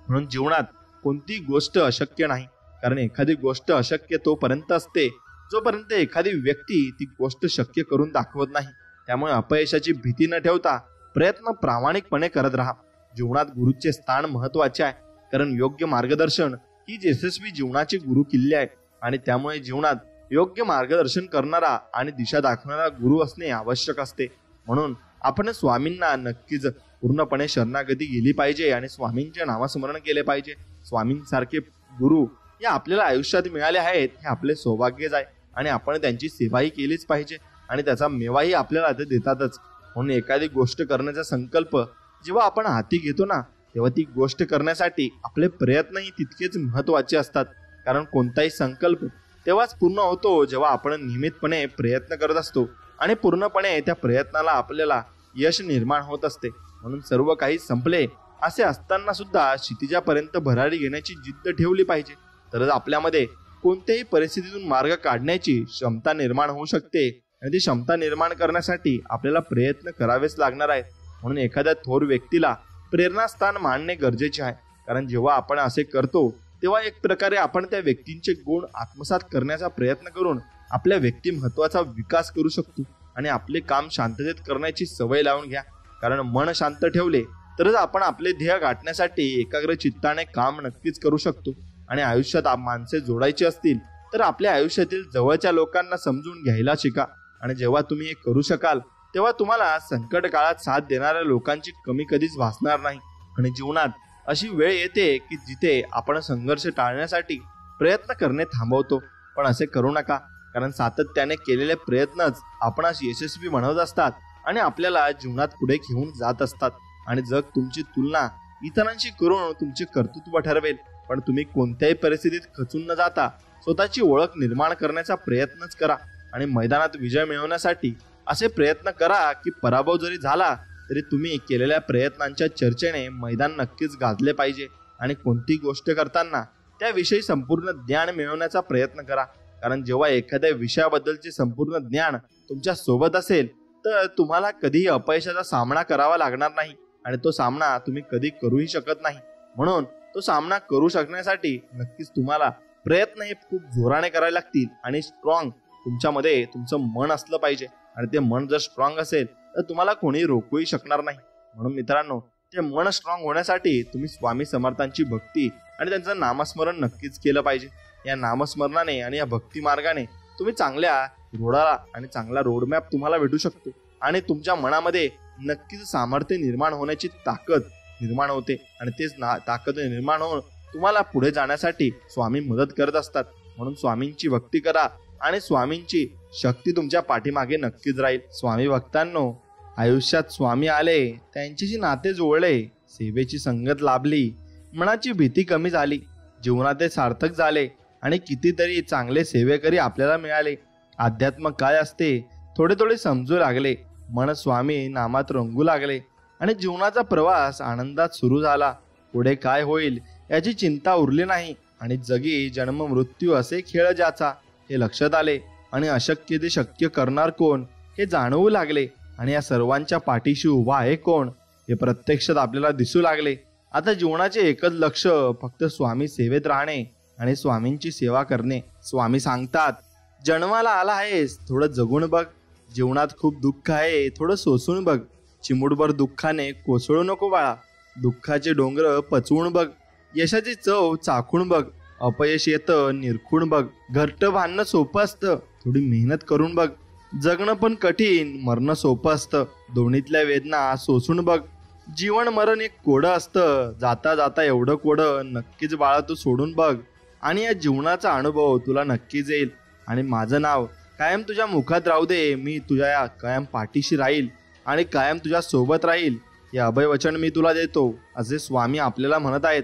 Speaker 1: म्हणून जीवनात कोणती गोष्ट अशक्य नाही. कारण एखादी गोष्ट अशक्य तोपर्यंत असते जोपर्यंत एखादी व्यक्ती ती गोष्ट शक्य करून दाखवत नाही. त्यामुळे अपयशाची भीती न ठेवता प्रयत्न प्रामाणिकपणे करत राहा. जीवनात गुरुचे स्थान महत्वाचे आहे. कारण योग्य मार्गदर्शन ही यशस्वी जीवनाची गुरु किल्ली आहे. आणि त्यामुळे जीवनात योग्य मार्गदर्शन करणारा आणि दिशा दाखवणारा गुरु असणे आवश्यक असते. म्हणून आपण स्वामींना नक्कीच पूर्णपणे शरणागती गेली पाहिजे आणि स्वामींचे नामस्मरण केले पाहिजे. स्वामींसारखे गुरु हे आपल्याला आयुष्यात मिळाले आहेत हे आपले सौभाग्यच आहे. आणि आपण त्यांची सेवाही केलीच पाहिजे आणि त्याचा मेवाही आपल्याला ते देतातच. म्हणून एखादी गोष्ट करण्याचा संकल्प जेव्हा आपण हाती घेतो ना तेव्हा ती गोष्ट करण्यासाठी आपले प्रयत्नही तितकेच महत्वाचे असतात. कारण कोणताही संकल्प तेव्हाच पूर्ण होतो जेव्हा आपण नियमितपणे प्रयत्न करत असतो आणि पूर्णपणे त्या प्रयत्नाला आपल्याला यश निर्माण होत असते. म्हणून सर्व काही संपले असे असताना सुद्धा क्षितिजापर्यंत भरारी घेण्याची जिद्द ठेवली पाहिजे. तरच आपल्यामध्ये कोणत्याही परिस्थितीतून मार्ग काढण्याची क्षमता निर्माण होऊ शकते. आणि ती क्षमता निर्माण करण्यासाठी आपल्याला प्रयत्न करावेच लागणार आहेत. म्हणून एखाद्या थोर व्यक्तीला प्रेरणास्थान मानणे गरजेचे आहे. कारण जेव्हा आपण असे करतो तेव्हा एक प्रकारे आपण त्या व्यक्तींचे गुण आत्मसात करण्याचा प्रयत्न करून आपल्या व्यक्तिमत्वाचा विकास करू शकतो. आणि आपले काम शांततेत करण्याची सवय लावून घ्या. कारण मन शांत ठेवले तरच आपण आपले ध्येय गाठण्यासाठी एकाग्र चित्ताने काम नक्कीच करू शकतो. आणि आयुष्यात माणसे जोडायची असतील तर आपल्या आयुष्यातील जवळच्या लोकांना समजून घ्यायला शिका. आणि जेव्हा तुम्ही हे करू शकाल तेव्हा तुम्हाला संकट काळात साथ देणाऱ्या लोकांची कमी कधीच भासणार नाही. आणि जीवनात अशी वेळ येते की जिथे आपण संघर्ष टाळण्यासाठी प्रयत्न करणे थांबवतो. पण असे करू नका, कारण सातत्याने केलेले प्रयत्नच आपणास यशस्वी बनवत असतात आणि आपल्याला जीवनात पुढे घेऊन जात असतात. आणि जग तुमची तुलना इतरांशी करून तुमचे कर्तृत्व ठरवेल, पण तुम्ही कोणत्याही परिस्थितीत खचून न जाता स्वतःची ओळख निर्माण करण्याचा प्रयत्नच करा. आणि मैदानात विजय मिळवण्यासाठी असे प्रयत्न करा की पराभव जरी झाला तरी तुम्ही केलेल्या प्रयत्नांच्या चर्चेने मैदान नक्कीच गाजले पाहिजे. आणि कोणती गोष्ट करताना त्याविषयी संपूर्ण ज्ञान मिळवण्याचा प्रयत्न करा, कारण जेव्हा एखाद्या विषयाबद्दलचे संपूर्ण ज्ञान तुमच्या सोबत असेल तर तुम्हाला कधीही अपयशाचा सामना करावा लागणार नाही आणि तो सामना तुम्ही कधी करूही शकत नाही. म्हणून तो सामना करू शकण्यासाठी नक्कीच तुम्हाला प्रयत्न हे खूप जोराने करावे लागतील. आणि स्ट्रॉंग तुमच्यामध्ये तुमचं मन असलं पाहिजे, आणि ते मन जर स्ट्रॉंग असेल तर तुम्हाला कोणी रोखूही शकणार नाही. म्हणून मित्रांनो, ते मन स्ट्रॉंग होण्यासाठी तुम्ही स्वामी समर्थांची भक्ती आणि त्यांचं नामस्मरण नक्कीच केलं पाहिजे. या नामस्मरणाने आणि या भक्ती मार्गाने तुम्ही चांगल्या रोडाला आणि चांगला रोडमॅप तुम्हाला भेटू शकतो आणि तुमच्या मनामध्ये नक्कीच सामर्थ्य निर्माण होण्याची ताकद निर्माण होते. आणि तेच ताकद निर्माण होऊन तुम्हाला पुढे जाण्यासाठी स्वामी मदत करत असतात. म्हणून स्वामींची भक्ती करा आणि स्वामींची शक्ती तुमच्या पाठीमागे नक्कीच राहील. स्वामी भक्तांनो, आयुष्यात स्वामी आले, त्यांच्याशी नाते जुळले, सेवेची संगत लाभली, मनाची भीती कमी झाली, जीवनात सार्थक झाले आणि कितीतरी चांगले सेवेकरी आपल्याला मिळाले. अध्यात्म काय असते थोडे थोडे समजू लागले, मन स्वामी नामात रंगू लागले आणि जीवनाचा प्रवास आनंदात सुरू झाला. पुढे काय होईल याची चिंता उरली नाही आणि जगी जन्म मृत्यू असे खेळ ज्याचा हे लक्षात आले आणि अशक्य ते शक्य करणार कोण हे जाणवू लागले. आणि या सर्वांच्या पाठीशी उभा आहे कोण हे प्रत्यक्षात आपल्याला दिसू लागले. आता जीवनाचे एकच लक्ष फक्त स्वामी सेवेत राहणे आणि स्वामींची सेवा करणे. स्वामी सांगतात, जन्माला आला आहेस थोडं जगून बघ, जीवनात खूप दुःख आहे थोडं सोसून बघ, चिमुटभर दुःखाने कोसळू नको बाळा, दुःखाचे डोंगर पचवून बघ, यशाची चव चाखून बघ, अपयश येतं निरखून बघ, घरटं बांधणं सोपं असतं थोडी मेहनत करून बघ, जगणं पण कठीण मरणं सोपं असतं, दोन्हीतल्या वेदना सोसून बघ, जीवन मरण एक कोडं असतं, जाता जाता एवढं कोडं नक्कीच बाळा तू सोडून बघ आणि या जीवनाचा अनुभव तुला नक्कीच येईल. आणि माझं नाव कायम तुझ्या मुखात राहू दे, मी तुझ्या कायम पाठीशी राहील आणि कायम तुझ्या सोबत राहील, हे अभयवचन मी तुला देतो, असे स्वामी आपल्याला म्हणत आहेत.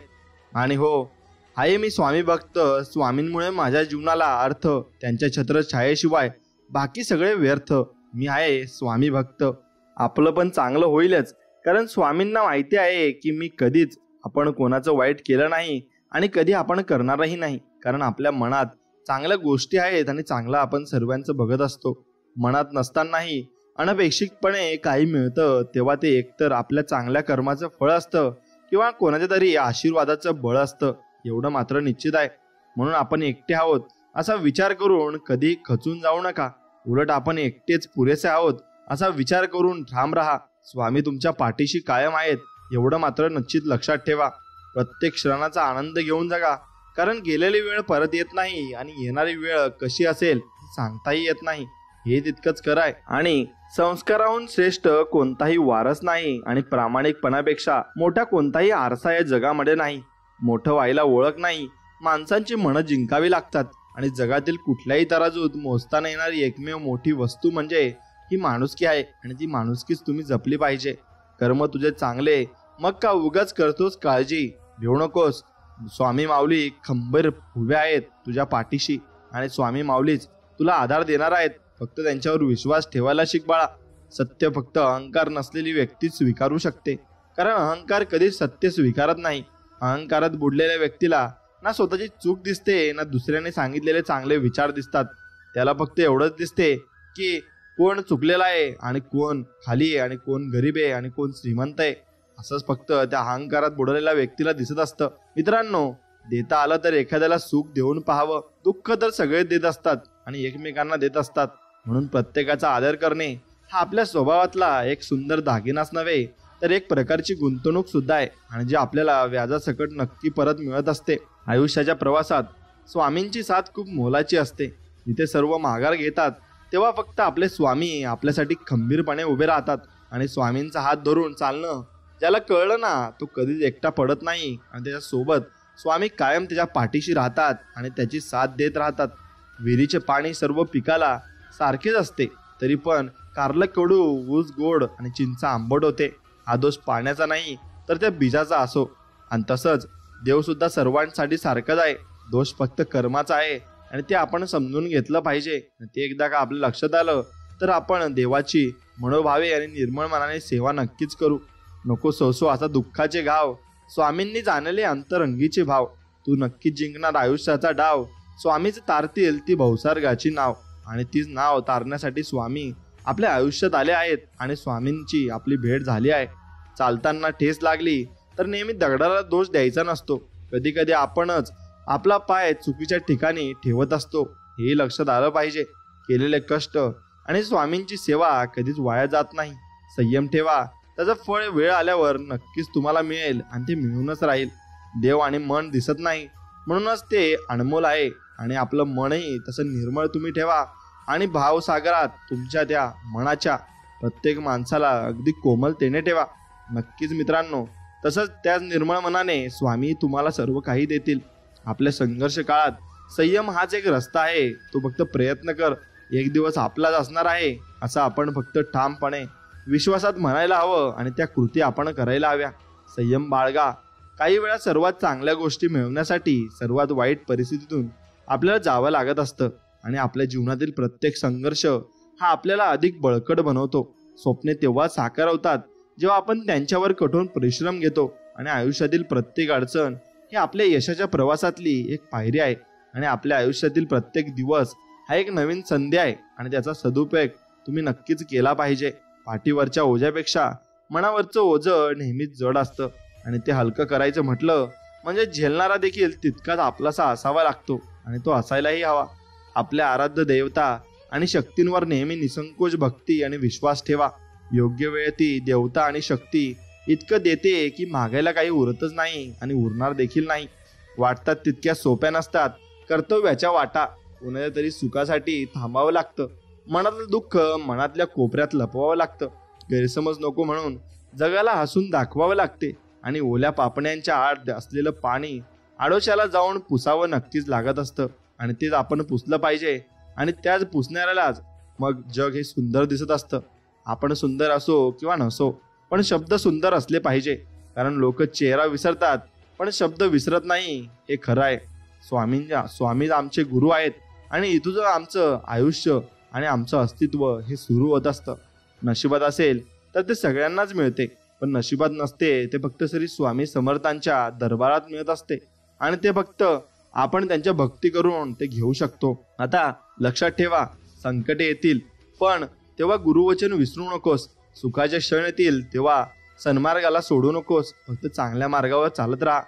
Speaker 1: आणि हो, आहे मी स्वामी भक्त, स्वामींमुळे माझ्या जीवनाला अर्थ, त्यांच्या छत्रछायेशिवाय बाकी सगळे व्यर्थ, मी आहे स्वामी भक्त. आपलं पण चांगलं होईलच, कारण स्वामींना माहिती आहे की मी कधीच आपण कोणाचं वाईट केलं नाही आणि कधी आपण करणारही नाही, कारण आपल्या मनात चांगल्या गोष्टी आहेत आणि चांगलं आपण सर्वांचं बघत असतो. मनात नसतानाही अनपेक्षितपणे काही मिळतं तेव्हा ते एकतर आपल्या चांगल्या कर्माचं फळ असतं किंवा कोणाच्या तरी आशीर्वादाचं बळ असतं, एवढं मात्र निश्चित आहे. म्हणून आपण एकटे आहोत असा विचार करून कधी खचून जाऊ नका, उलट आपण एकटेच पुरेसे आहोत असा विचार करून ठाम राहा. स्वामी तुमच्या पाठीशी कायम आहेत एवढं मात्र निश्चित लक्षात ठेवा. प्रत्येक क्षणाचा आनंद घेऊन जगा, कारण गेलेली वेळ परत येत नाही आणि येणारी वेळ कशी असेल सांगताही येत नाही, हे तितकंच खरं आहे. आणि संस्काराहून श्रेष्ठ कोणताही वारस नाही आणि प्रामाणिकपणापेक्षा मोठा कोणताही आरसा या जगामध्ये नाही. मोठं व्हायला ओळख नाही, माणसांची मनं जिंकावी लागतात आणि जगातील कुठल्याही तराजूत मोजताना येणारी एकमेव मोठी वस्तू म्हणजे ही माणुसकी आहे आणि ती माणुसकीच तुम्ही जपली पाहिजे. कर्म तुझे चांगले, मग का उगाच करतोस काळजी, भिवू नकोस. स्वामी माऊली खंबीर उभे आहेत तुझ्या पाठीशी आणि स्वामी माऊलीच तुला आधार देणार आहेत. फक्त त्यांच्यावर विश्वास ठेवायला शिक बाळा. सत्य फक्त अहंकार नसलेली व्यक्ती स्वीकारू शकते, कारण अहंकार कधीच सत्य स्वीकारत नाही. अहंकारात बुडलेल्या व्यक्तीला ना स्वतःची चूक दिसते ना दुसऱ्याने सांगितलेले चांगले विचार दिसतात. त्याला फक्त एवढंच दिसते की कोण चुकलेला आहे आणि कोण खाली आहे आणि कोण गरीब आहे आणि कोण श्रीमंत आहे, असंच फक्त त्या अहंकारात बुडलेल्या व्यक्तीला दिसत असतं. मित्रांनो, देता आलं तर एखाद्याला सुख देऊन पाहावं, दुःख तर सगळे देत असतात आणि एकमेकांना देत असतात. म्हणून प्रत्येकाचा आदर करणे हा आपल्या स्वभावातला एक सुंदर दागिनाच नव्हे तर एक प्रकारची गुंतवणूक सुद्धा आहे आणि जे आपल्याला व्याजासकट नक्की परत मिळत असते. आयुष्याच्या प्रवासात स्वामींची साथ खूप मोलाची असते. जिथे सर्व माघार घेतात तेव्हा फक्त आपले स्वामी आपल्यासाठी खंबीरपणे उभे राहतात. आणि स्वामींचा हात धरून चालणं ज्याला कळलं ना तो कधीच एकटा पडत नाही आणि त्याच्यासोबत स्वामी कायम त्याच्या पाठीशी राहतात आणि त्याची साथ देत राहतात. विहिरीचे पाणी सर्व पिकाला सारखेच असते, तरी पण कारलं कडू, ऊस गोड आणि चिंच आंबट होते. हा दोष पाण्याचा नाही तर त्या बीजाचा असो. आणि तसंच देवसुद्धा सर्वांसाठी सारखाच आहे. दोष फक्त कर्माचा आहे आणि ते आपण समजून घेतलं पाहिजे. ते एकदा का आपल्या लक्षात आलं तर आपण देवाची मनोभावे आणि निर्मळ मनाने सेवा नक्कीच करू. नको सोसो असा दुःखाचे घाव, स्वामींनी जाणले अंतरंगीचे भाव. तू नक्कीच जिंकणार आयुष्याचा डाव, स्वामीच तारतील ती भवसारगाची नाव. आणि तीच नाव तारण्यासाठी स्वामी आपल्या आयुष्यात आले आहेत आणि स्वामींची आपली भेट झाली आहे. चालताना ठेस लागली तर नेहमी दगडाला दोष द्यायचा नसतो. कधी कधी आपणच आपला पाय चुकीच्या ठिकाणी ठेवत असतो, हे लक्षात आलं पाहिजे. केलेले कष्ट आणि स्वामींची सेवा कधीच वाया जात नाही. संयम ठेवा, त्याचं फळ वेळ आल्यावर नक्कीच तुम्हाला मिळेल आणि ते मिळूनच राहील. देव आणि मन दिसत नाही म्हणूनच ते अनमोल आहे. आणि आपलं मनही तसं निर्मळ तुम्ही ठेवा आणि भावसागरात तुमच्या त्या मनाच्या प्रत्येक माणसाला अगदी कोमलतेने ठेवा. नक्कीच मित्रांनो, तसंच त्याच निर्मळ मनाने स्वामी तुम्हाला सर्व काही देतील. आपल्या संघर्ष काळात संयम हाच एक रस्ता आहे. तो फक्त प्रयत्न कर, एक दिवस आपलाच असणार आहे असं आपण फक्त ठामपणे विश्वासात म्हणायला हवं आणि त्या कृती आपण करायला हव्या. संयम बाळगा. काही वेळा सर्वात चांगल्या गोष्टी मिळवण्यासाठी सर्वात वाईट परिस्थितीतून आपल्याला जावं लागत असतं. आणि आपल्या जीवनातील प्रत्येक संघर्ष हा आपल्याला अधिक बळकट बनवतो. स्वप्ने तेव्हा साकार होतात जेव्हा आपण त्यांच्यावर कठोर परिश्रम घेतो. आणि आयुष्यातील प्रत्येक अडचण ही आपल्या यशाच्या प्रवासातली एक पायरी आहे. आणि आपल्या आयुष्यातील प्रत्येक दिवस हा एक नवीन संधी आहे आणि त्याचा सदुपयोग तुम्ही नक्कीच केला पाहिजे. पाठीवरच्या ओझ्यापेक्षा मनावरचं ओझं नेहमीच जड असतं आणि ते हलकं करायचं म्हटलं म्हणजे झेलणारा देखील तितकाच आपलासा असावा लागतो आणि तो असायलाही हवा. आपल्या आराध्य देवता आणि शक्तींवर नेहमी निसंकोच भक्ती आणि विश्वास ठेवा. योग्य वेळ ती देवता आणि शक्ती इतकं देते की मागायला काही उरतच नाही आणि उरणार देखील नाही. वाटतात तितक्या सोप्या नसतात कर्तव्याच्या वाटा. कोणाच्या तरी सुखासाठी थांबावं लागतं. मनातलं दुःख मनातल्या कोपऱ्यात लपवावं लागतं. गैरसमज नको म्हणून जगाला हसून दाखवावं लागते. आणि ओल्या पापण्यांच्या आड असलेलं पाणी आडोशाला जाऊन पुसावं नक्कीच लागत असतं आणि तेच आपण पुसलं पाहिजे. आणि त्याच पुसणाऱ्यालाच मग जग हे सुंदर दिसत असतं. आपण सुंदर असो किंवा नसो, पण शब्द सुंदर असले पाहिजे. कारण लोक चेहरा विसरतात पण शब्द विसरत नाही, हे खरं आहे. स्वामी आमचे गुरु आहेत आणि इथून आमचं आयुष्य आणि आमचं अस्तित्व हे सुरू होत असतं. नशिबात असेल तर ते सगळ्यांनाच मिळते, पण नशिबात नसते ते फक्त श्री स्वामी समर्थांच्या दरबारात मिळत असते. आणि ते फक्त आपण त्यांच्या भक्ती करून ते घेऊ शकतो. आता लक्षात ठेवा, संकटे येतील पण तेव्हा गुरुवचन विसरू नकोस. सुखाचे क्षण येतील तेव्हा सन्मार्गाला सोडू नकोस. फक्त चांगल्या मार्गावर चालत राहा.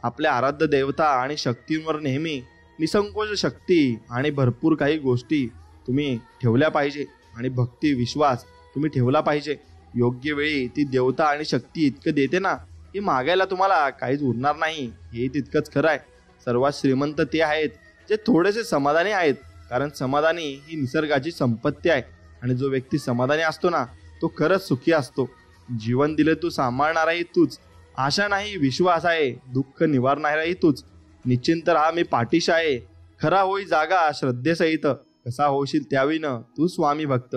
Speaker 1: आपल्या आराध्य देवता आणि शक्तींवर नेहमी निसंकोच शक्ती आणि भरपूर काही गोष्टी तुम्ही ठेवल्या पाहिजे आणि भक्ती विश्वास तुम्ही ठेवला पाहिजे. योग्य वेळी ती देवता आणि शक्ती इतकं देते ना की मागायला तुम्हाला काहीच उरणार नाही, हे तितकंच खरं आहे. सर्वात श्रीमंत ते आहेत जे थोडेसे समाधानी आहेत, कारण समाधानी ही निसर्गाची संपत्ती आहे. आणि जो व्यक्ती समाधानी असतो ना तो खरंच सुखी असतो. जीवन दिले तू सांभाळणाराही तूच, आशा नाही विश्वास आहे, दुःख निवारणाराही तूच. निश्चिंत राहा मी पाठीशी आहे, खरा होई जागा श्रद्धेसहित. कसा होशील त्याविनं तू स्वामी भक्त,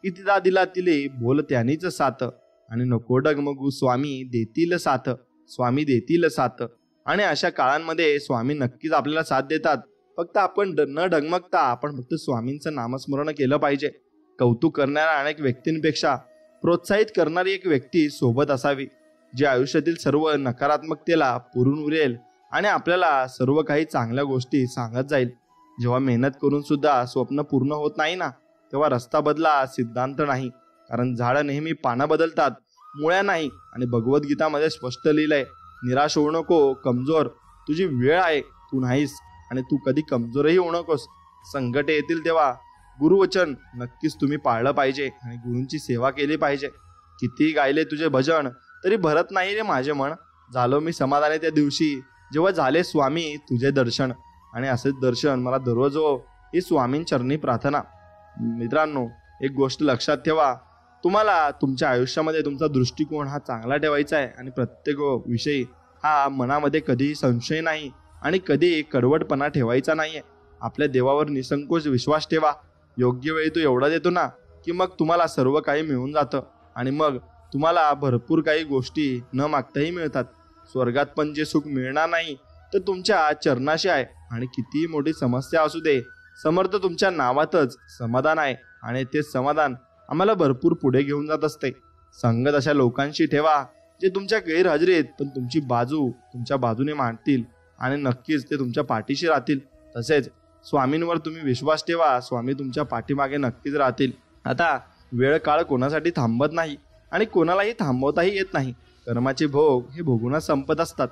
Speaker 1: कितीदा दिला तिले बोल त्यानीच साथ. आणि नको डगमगू स्वामी देतील साथ, स्वामी देतील साथ. आणि अशा काळांमध्ये स्वामी नक्कीच आपल्याला साथ देतात. फक्त आपण न डगमगता आपण फक्त स्वामींचं नामस्मरण केलं पाहिजे. कौतुक करणाऱ्या अनेक व्यक्तींपेक्षा प्रोत्साहित करणारी एक व्यक्ती सोबत असावी, जी आयुष्यातील सर्व नकारात्मकतेला पुरून उरेल आणि आपल्याला सर्व काही चांगल्या गोष्टी सांगत जाईल. जेव्हा मेहनत करून सुद्धा स्वप्न पूर्ण होत नाही ना, तेव्हा रस्ता बदला, सिद्धांत नाही. कारण झाडं नेहमी पानं बदलतात, मुळ्या नाही. आणि भगवद्गीतामध्ये स्पष्ट लिहिलंय, निराश होऊ नको कमजोर, तुझी वेळ आहे, तू नाहीस आणि तू कधी कमजोरही होऊ नकोस. संकटे येतील तेव्हा गुरुवचन नक्कीच तुम्ही पाळलं पाहिजे आणि गुरूंची सेवा केली पाहिजे. किती गायले तुझे भजन तरी भरत नाही रे माझे मन, झालो मी समाधानी त्या दिवशी जेव्हा झाले स्वामी तुझे दर्शन. आणि असेच दर्शन मला दररोज हो, ही स्वामींचरणी प्रार्थना. मित्रांनो, एक गोष्ट लक्षात ठेवा, तुम्हाला तुमच्या आयुष्यामध्ये तुमचा दृष्टिकोन हा चांगला ठेवायचा आहे आणि प्रत्येक विषयी हा मनामध्ये कधीही संशय नाही आणि कधी कडवटपणा ठेवायचा नाही आहे. आपल्या देवावर निसंकोच विश्वास ठेवा. योग्य वेळी तो एवढा देतो ना की मग तुम्हाला सर्व काही मिळून जातं आणि मग तुम्हाला भरपूर काही गोष्टी न मागताही मिळतात. स्वर्गात पण जे सुख मिळणार नाही तर तुमच्या चरणाशी आहे. आणि कितीही मोठी समस्या असू दे, समर्थ तुमच्या नावातच समाधान आहे आणि ते समाधान आम्हाला भरपूर पुढे घेऊन जात असते. संगत अशा लोकांशी ठेवा जे तुमच्या गैरहजेरीत पण तुमची बाजू तुमच्या बाजूने मांडतील आणि नक्कीच ते तुमच्या पाठीशी राहतील. तसेच स्वामींवर तुम्ही विश्वास ठेवा, स्वामी तुमच्या पाठीमागे नक्कीच राहतील. आता वेळ काळ कोणासाठी थांबत नाही आणि कोणालाही थांबवताही येत नाही. कर्माचे भोग हे भोगूनच संपत असतात.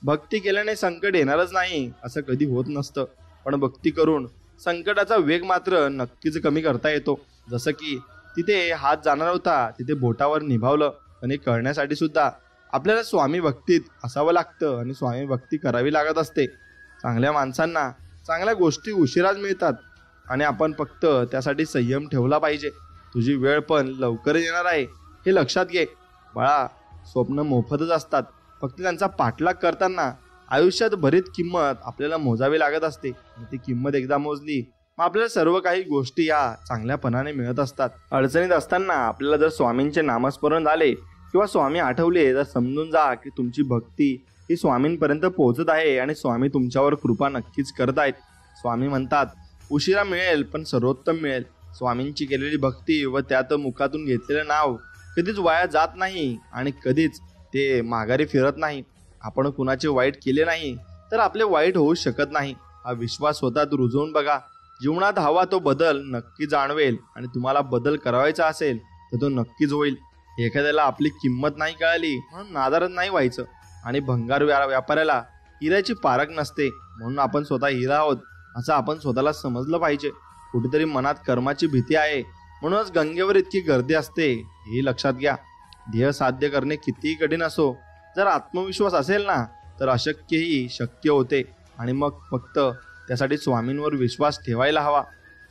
Speaker 1: भक्ती केल्याने संकट येणारच नाही असं कधी होत नसतं, पण भक्ती करून संकटाचा वेग मात्र नक्कीच कमी करता येतो. जसं की तिथे हात जाणार होता तिथे बोटावर निभावलं. पण हे करण्यासाठी सुद्धा आपल्याला स्वामी भक्तीत असावं लागतं आणि स्वामी भक्ती करावी लागत असते. चांगल्या माणसांना चांगल्या गोष्टी उशिराच मिळतात आणि आपण फक्त त्यासाठी संयम ठेवला पाहिजे. तुझी वेळ पण लवकर येणार आहे हे लक्षात घे. बाळा, स्वप्न मोफतच असतात, फक्त त्यांचा पाठलाग करताना आयुष्यात बरीच किंमत आपल्याला मोजावी लागत असते आणि ती किंमत एकदा मोजली मग आपल्याला सर्व काही गोष्टी या चांगल्यापणाने मिळत असतात. अडचणीत असताना आपल्याला जर स्वामींचे नामस्मरण झाले किंवा स्वामी आठवले तर समजून जा की तुमची भक्ती ही स्वामींपर्यंत पोहोचत आहे आणि स्वामी तुमच्यावर कृपा नक्कीच करत आहेत. स्वामी म्हणतात, उशिरा मिळेल पण सर्वोत्तम मिळेल. स्वामींची केलेली भक्ती व त्यात मुखातून घेतलेलं नाव कधीच वाया जात नाही आणि कधीच ते माघारी फिरत नाही. आपण कुणाचे वाईट केले नाही तर आपले वाईट होऊ शकत नाही. हा विश्वास स्वतःत रुजवून बघा. जीवनात हवा तो बदल नक्की जाणवेल आणि तुम्हाला बदल करावायचा असेल तर तो नक्कीच होईल. एखाद्याला आपली किंमत नाही कळाली म्हणून नादारच नाही व्हायचं आणि भंगार व्यापाऱ्याला हिऱ्याची पारख नसते म्हणून आपण स्वतः हिरा आहोत असं आपण स्वतःला समजलं पाहिजे. कुठेतरी मनात कर्माची भीती आहे म्हणूनच गंगेवर इतकी गर्दी असते हे लक्षात घ्या. ध्येय साध्य करणे कितीही कठीण असो, जर आत्मविश्वास असेल ना तर अशक्यही शक्य होते आणि मग फक्त त्यासाठी स्वामींवर विश्वास ठेवायला हवा.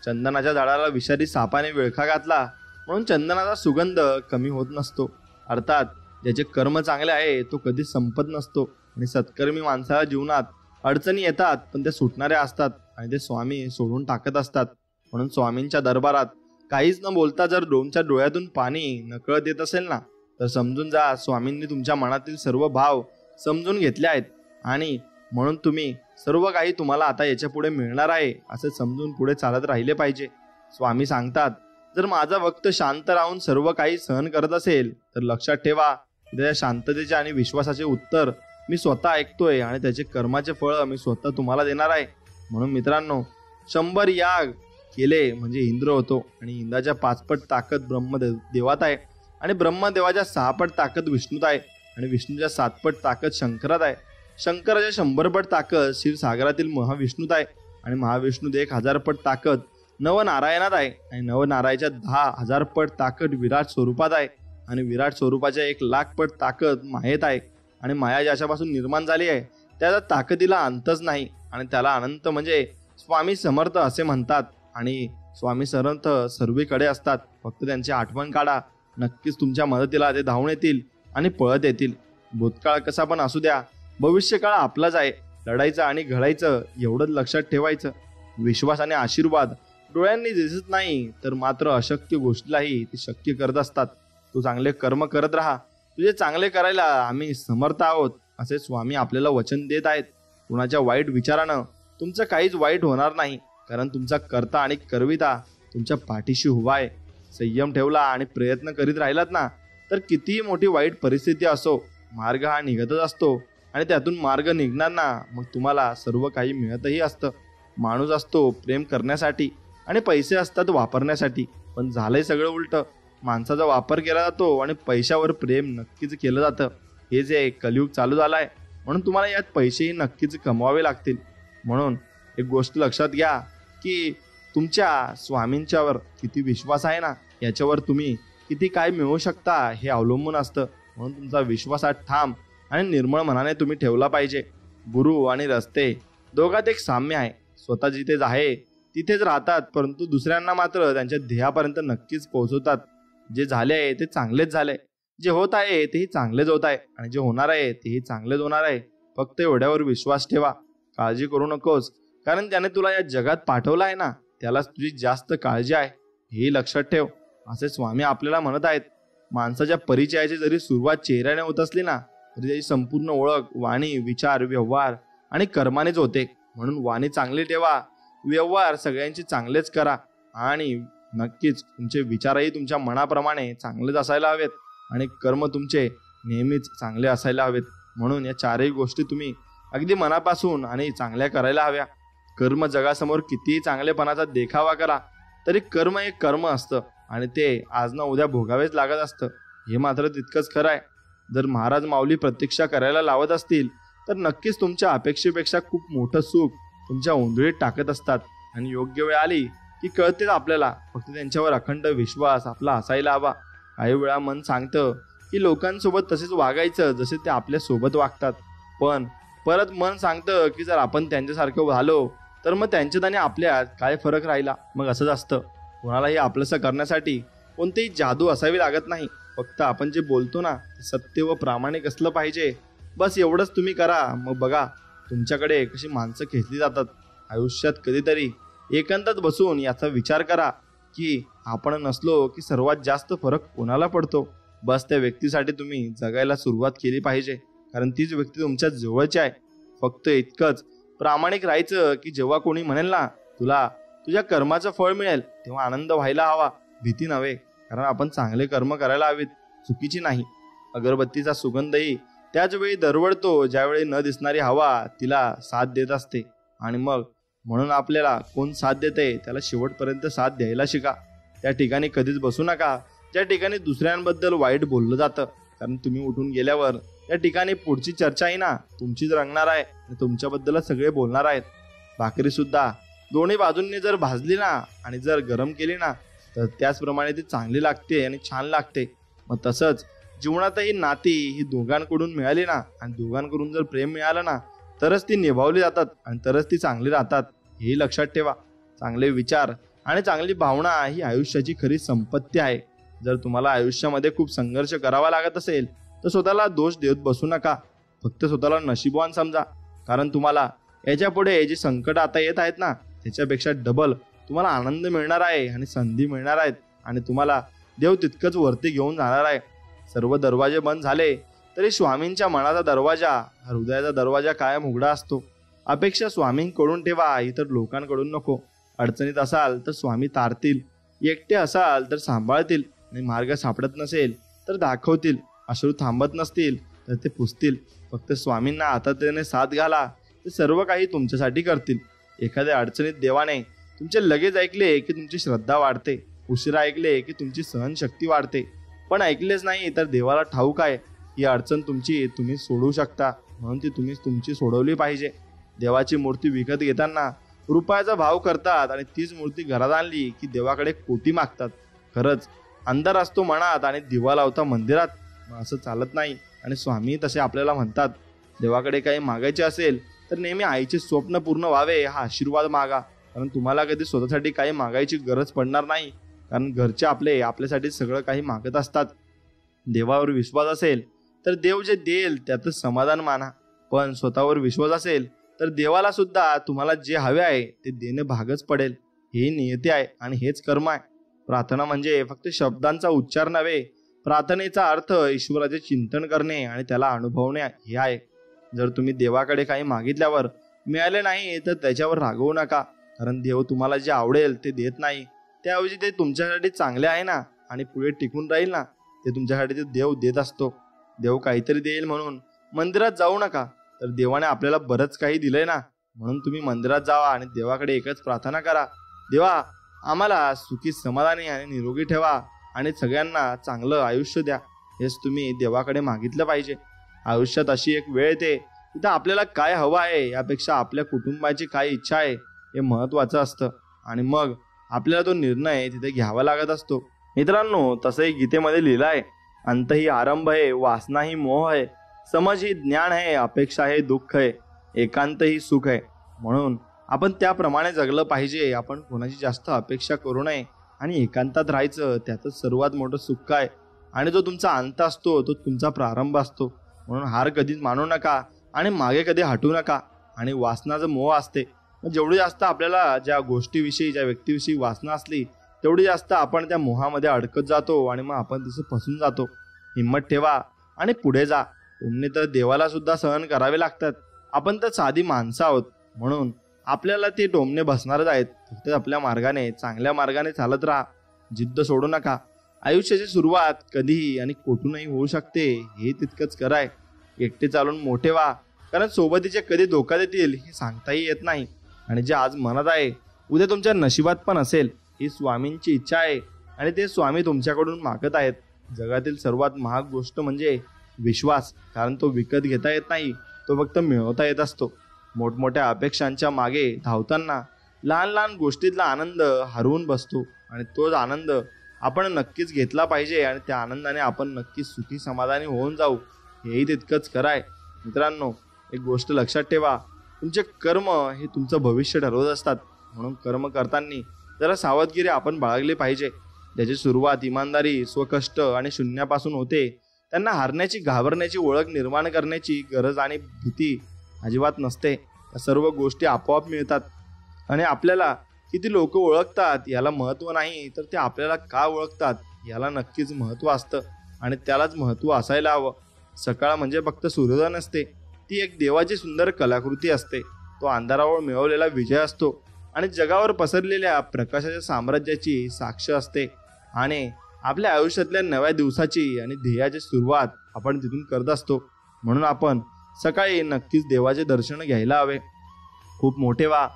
Speaker 1: चंदनाच्या झाडाला विषारी सापाने विळखा घातला म्हणून चंदनाचा सुगंध कमी होत नसतो. अर्थात ज्याचे कर्म चांगले आहे तो कधीच संपत नसतो आणि सत्कर्मी माणसाला जीवनात अडचणी येतात पण त्या सुटणाऱ्या असतात आणि ते स्वामी सोडून टाकत असतात. म्हणून स्वामींच्या दरबारात काहीच न बोलता जर तुमच्या डोळ्यातून पाणी नकळत येत असेल ना तर समजून जा स्वामींनी तुमच्या मनातील सर्व भाव समजून घेतले आहेत आणि म्हणून तुम्ही सर्व काही तुम्हाला आता याच्या पुढे मिळणार आहे असे समजून पुढे चालत राहिले पाहिजे. स्वामी सांगतात, जर माझा भक्त शांत राहून सर्व काही सहन करत असेल तर लक्षात ठेवा त्या शांततेचे आणि विश्वासाचे उत्तर मी स्वतः ऐकतोय आणि त्याचे कर्माचे फळ मी स्वतः तुम्हाला देणार आहे. म्हणून मित्रांनो, 100 याग केले म्हणजे इंद्र होतो आणि इंद्राच्या 5 पट ताकद ब्रह्मदेवात आहे आणि ब्रह्मदेवाच्या 6 पट ताकद विष्णूत आहे आणि विष्णूच्या 7 पट ताकद शंकरात आहे. शंकराच्या 100 पट ताकद क्षीरसागरातील महाविष्णूत आहे आणि महाविष्णूत 1000 पट ताकद नवनारायणात आहे आणि नवनारायणाच्या 10,000 पट ताकद विराट स्वरूपात आहे आणि विराट स्वरूपाच्या 1,00,000 पट ताकद मायेत आहे आणि माया ज्याच्यापासून निर्माण झाली आहे त्याच्या ताकदीला अंतच नाही आणि त्याला अनंत म्हणजे स्वामी समर्थ असे म्हणतात. आणि स्वामी समर्थ सर्वीकडे असतात, फक्त त्यांची आठवण काढा. नक्कीच तुमच्या मदतीला ते धावून येतील आणि पळत येतील. भूतकाळ कसा पण असू द्या, भविष्यकाळ आपलाच आहे. लढायचं आणि घडायचं एवढंच लक्षात ठेवायचं. विश्वास आणि आशीर्वाद डोळ्यांनी दिसत नाही तर मात्र अशक्य गोष्टीलाही ते शक्य करत असतात. तू चांगले कर्म करत राहा, तुझे चांगले करायला आम्ही समर्थ आहोत असे स्वामी आपल्याला वचन देत आहेत. कुणाच्या वाईट विचारानं तुमचं काहीच वाईट होणार नाही, कारण तुमचा कर्ता आणि करविता तुमच्या पाठीशी उभा आहे. संयम ठेवला आणि प्रयत्न करीत राहिलात ना तर कितीही मोठी वाईट परिस्थिती असो, मार्ग हा निघतच असतो आणि त्यातून मार्ग निघणार ना मग तुम्हाला सर्व काही मिळतही असतं. माणूस असतो प्रेम करण्यासाठी आणि पैसे असतात वापरण्यासाठी, पण झालंय सगळं उलटं. माणसाचा वापर केला जातो आणि पैशावर प्रेम नक्कीच केलं जातं. हे जे कलियुग चालू झालं आहे म्हणून तुम्हाला यात पैसेही नक्कीच कमवावे लागतील. म्हणून एक गोष्ट लक्षात घ्या की तुमच्या स्वामींच्यावर किती विश्वास आहे ना याच्यावर तुम्ही किती काय मिळवू शकता हे अवलंबून असतं. म्हणून तुमचा विश्वासात ठाम आणि निर्मळ मनाने तुम्ही ठेवला पाहिजे. गुरु आणि रस्ते दोघात एक साम्य आहे. स्वतः जिथे आहे तिथेच राहतात, परंतु दुसऱ्यांना मात्र त्यांच्या ध्येयापर्यंत नक्कीच पोहोचवतात. जे झाले आहे ते चांगलेच झाले, जे होत आहे तेही चांगलेच होत आहे, आणि जे होणार आहे तेही चांगलेच होणार आहे. फक्त एवढ्यावर विश्वास ठेवा. काळजी करू नकोस, कारण त्याने तुला या जगात पाठवलं आहे ना, त्यालाच तुझी जास्त काळजी आहे, हेही लक्षात ठेव. असे स्वामी आपल्याला म्हणत आहेत. माणसाच्या परिचयाची जरी सुरुवात चेहऱ्याने होत असली ना, तरी त्याची संपूर्ण ओळख वाणी, विचार, व्यवहार आणि कर्मानेच होते. म्हणून वाणी चांगली ठेवा, व्यवहार सगळ्यांचे चांगलेच करा, आणि नक्कीच तुमचे विचारही तुमच्या मनाप्रमाणे चांगलेच असायला हवेत, आणि कर्म तुमचे नेहमीच चांगले असायला हवेत. म्हणून या चारही गोष्टी तुम्ही अगदी मनापासून आणि चांगल्या करायला हव्या. कर्म जगासमोर कितीही चांगलेपणाचा देखावा करा, तरी कर्म एक कर्म असतं, आणि ते आज ना उद्या भोगावेच लागत असतं. हे मात्र तितकंच खरं आहे. जर महाराज माऊली प्रतीक्षा करायला लावत असतील, तर नक्कीच तुमच्या अपेक्षेपेक्षा खूप मोठं सुख तुमच्या ओंधळीत टाकत असतात. आणि योग्य वेळ आली की कळतेच आपल्याला. फक्त त्यांच्यावर अखंड विश्वास आपला असायला हवा. काही वेळा मन सांगतं की लोकांसोबत तसेच वागायचं जसे ते आपल्या सोबत वागतात, पण परत मन सांगतं की जर आपण त्यांच्यासारखं झालो तर मग त्यांच्यात आणि आपल्यात काय फरक राहिला. मग असंच असतं. कोणालाही आपलंसं करण्यासाठी कोणतीही जादू असावी लागत नाही. फक्त आपण जे बोलतो ना, ते सत्य व प्रामाणिक असलं पाहिजे. बस एवढंच तुम्ही करा. मग बघा तुमच्याकडे कशी माणसं खेचली जातात. आयुष्यात कधीतरी एकांतात बसून याचा विचार करा की आपण नसलो की सर्वात जास्त फरक कोणाला पडतो. बस त्या व्यक्तीसाठी तुम्ही जगायला सुरुवात केली पाहिजे, कारण तीच व्यक्ती तुमच्या जवळची आहे. फक्त इतकंच प्रामाणिक राहायचं की जेव्हा कोणी म्हणेल ना तुला तुझ्या कर्माचं फळ मिळेल, तेव्हा आनंद व्हायला हवा, भीती नव्हे. कारण आपण चांगले कर्म करायला हवीत, चुकीची नाही. अगरबत्तीचा सुगंधही त्याच वेळी दरवळतो ज्यावेळी न दिसणारी हवा तिला साथ देत असते. आणि मग म्हणून आपल्याला कोण साथ देते त्याला शेवटपर्यंत साथ द्यायला शिका. त्या ठिकाणी कधीच बसू नका ज्या ठिकाणी दुसऱ्यांबद्दल वाईट बोललं जातं, कारण तुम्ही उठून गेल्यावर त्या ठिकाणी पुढची चर्चा ही ना तुमचीच रंगणार आहे आणि तुमच्याबद्दलच सगळे बोलणार आहेत. भाकरी सुद्धा दोन्ही बाजूंनी जर भाजली ना आणि जर गरम केली ना, तर त्याचप्रमाणे ती चांगली लागते आणि छान लागते. मग तसंच जीवनातही नाती ही दोघांकडून मिळाली ना, आणि दोघांकडून जर प्रेम मिळालं ना, तरच ती निभावली जातात आणि तरच ती चांगली राहतात. हेही लक्षात ठेवा. चांगले विचार आणि चांगली भावना ही आयुष्याची खरी संपत्ती आहे. जर तुम्हाला आयुष्यामध्ये खूप संघर्ष करावा लागत असेल तर स्वतःला दोष देत बसू नका. फक्त स्वतःला नशीबवान समजा, कारण तुम्हाला याच्या पुढे जे संकट आता येत आहेत ना, त्याच्यापेक्षा डबल तुम्हाला आनंद मिळणार आहे आणि संधी मिळणार आहेत, आणि तुम्हाला देव तितकंच वरती घेऊन जाणार आहे. सर्व दरवाजे बंद झाले तरी स्वामींच्या मनाचा दरवाजा, हृदयाचा दरवाजा कायम उघडा असतो. अपेक्षा स्वामींकडून ठेवा, इतर लोकांकडून नको. अडचणीत असाल तर स्वामी तारतील, एकटे असाल तर सांभाळतील, आणि मार्ग सापडत नसेल तर दाखवतील. अश्रू थांबत नसतील तर ते पुसतील. फक्त स्वामींना आतातेने साथ घाला, ते सर्व काही तुमच्यासाठी करतील. एखाद्या अडचणीत देवाने तुमचे लगेच ऐकले की तुमची श्रद्धा वाढते, उशिरा ऐकले की तुमची सहनशक्ती वाढते, पण ऐकलेच नाही तर देवाला ठाऊक आहे ही अडचण तुमची तुम्ही सोडवू शकता, म्हणून ती तुम्ही तुमची सोडवली पाहिजे. देवाची मूर्ती विकत घेताना रुपयाचा भाव करतात, आणि तीच मूर्ती घरात आणली की देवाकडे कोटी मागतात. खरंच अंधार असतो मनात आणि दिवा लावता मंदिरात. असं चालत नाही. आणि स्वामी तसे आपल्याला म्हणतात, देवाकडे काही मागायचे असेल तर नेहमी आईचे स्वप्न पूर्ण व्हावे हा आशीर्वाद मागा, कारण तुम्हाला कधी स्वतःसाठी काही मागायची गरज पडणार नाही, कारण घरचे आपल्यासाठी सगळं काही मागत असतात. देवावर विश्वास असेल तर देव जे देईल त्यातच समाधान माना, पण स्वतःवर विश्वास असेल तर देवाला सुद्धा तुम्हाला जे हवे आहे ते देणे भागच पडेल. हे नियती आहे आणि हेच कर्म आहे. प्रार्थना म्हणजे फक्त शब्दांचा उच्चार नव्हे, प्रार्थनेचा अर्थ ईश्वराचे चिंतन करणे आणि त्याला अनुभवणे हे आहे. जर तुम्ही देवाकडे काही मागितल्यावर मिळाले नाही तर त्याच्यावर रागवू नका, कारण देव तुम्हाला जे आवडेल ते देत नाही. त्याऐवजी ते तुमच्यासाठी चांगले आहे ना आणि पुढे टिकून राहील ना, ते तुमच्यासाठी ते देव देत असतो. देव काहीतरी देईल म्हणून मंदिरात जाऊ नका, तर देवाने आपल्याला बरंच काही दिलंय ना, म्हणून तुम्ही मंदिरात जावा आणि देवाकडे एकच प्रार्थना करा, देवा आम्हाला सुखी, समाधानी आणि निरोगी ठेवा आणि सगळ्यांना चांगलं आयुष्य द्या. हेच तुम्ही देवाकडे मागितलं पाहिजे. आयुष्यात अशी एक वेळ येते तिथं आपल्याला काय हवं आहे यापेक्षा आपल्या कुटुंबाची काय इच्छा आहे हे महत्त्वाचं असतं, आणि मग आपल्याला तो निर्णय तिथे घ्यावा लागत असतो. मित्रांनो, तसंही गीतेमध्ये लिहिलं आहे, अंत ही आरंभ है, वासना ही मोह है, समझ ही ज्ञान है, अपेक्षा ही दुःख है, एकांत ही सुख है. म्हणून आपण त्याप्रमाणे जगलं पाहिजे. आपण कोणाची जास्त अपेक्षा करू नये आणि एकांतात राहायचं, त्यातच सर्वात मोठं सुख आहे. आणि जो तुमचा अंत असतो तो तुमचा प्रारंभ असतो. म्हणून हार कधीच मानू नका आणि मागे कधी हटू नका. आणि वासनाचं मोह असते, मग जेवढी जास्त आपल्याला ज्या गोष्टीविषयी ज्या व्यक्तीविषयी वासना असली तेवढी जास्त आपण त्या मोहामध्ये अडकत जातो आणि मग आपण तिचं फसून जातो. हिंमत ठेवा आणि पुढे जा. तुम्ही तर देवाला सुद्धा सहन करावे लागतात. आपण तर साधी माणसं आहोत, म्हणून आपल्याला ते टोमणे बसणारच आहेत. फक्त आपल्या मार्गाने चांगल्या मार्गाने चालत राहा. जिद्द सोडू नका. आयुष्याची सुरुवात कधीही आणि कोठूनही होऊ शकते, हे तितकंच कराय. एकटे चालून मोठे व्हा, कारण सोबतीचे कधी धोका देतील हे सांगताही येत नाही. आणि जे आज मनात आहे उद्या तुमच्या नशिबात पण असेल, ही स्वामींची इच्छा आहे आणि ते स्वामी तुमच्याकडून मागत आहेत. जगातील सर्वात महाग गोष्ट म्हणजे विश्वास, कारण तो विकत घेता येत नाही, तो फक्त मिळवता येत असतो. मोठमोठ्या अपेक्षांच्या मागे धावताना लहान लहान गोष्टीतला आनंद हरवून बसतो आणि तोच आनंद आपण नक्कीच घेतला पाहिजे आणि त्या आनंदाने आपण नक्कीच सुखी समाधानी होऊन जाऊ. हेही तितकंच खरं आहे. मित्रांनो, एक गोष्ट लक्षात ठेवा, तुमचे कर्म हे तुमचं भविष्य ठरवत असतात. म्हणून कर्म करताना जरा सावधगिरी आपण बाळगली पाहिजे. ज्याची सुरुवात इमानदारी, स्वकष्ट आणि शून्यापासून होते त्यांना हारण्याची, घाबरण्याची ओळख निर्माण करण्याची गरज आणि भीती अजिबात नसते. त्या सर्व गोष्टी आपोआप मिळतात. आणि आपल्याला किती लोक ओळखतात याला महत्त्व नाही, तर ते आपल्याला का ओळखतात याला नक्कीच महत्त्व असतं आणि त्यालाच महत्त्व असायला हवं. सकाळ म्हणजे फक्त सूर्योदय नसते, ती एक देवाची सुंदर कलाकृती असते. तो अंधारावर मिळवलेला विजय असतो आणि जगावर पसरलेल्या प्रकाशाच्या साम्राज्याची साक्ष असते. आणि आपल्या आयुष्यातल्या नव्या दिवसाची आणि ध्येयाची सुरुवात आपण तिथून करत असतो. म्हणून आपण सकाळी नक्कीच देवाचे दर्शन घ्यायला हवे. खूप मोठे व्हा,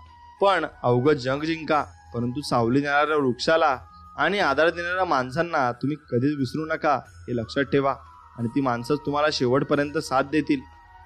Speaker 1: पण अवघड जग जिंका. परंतु सावली देणाऱ्या वृक्षाला आणि आधार देणाऱ्या माणसांना तुम्ही कधीच विसरू नका, हे लक्षात ठेवा. आणि ती माणसंच तुम्हाला शेवटपर्यंत साथ देतील.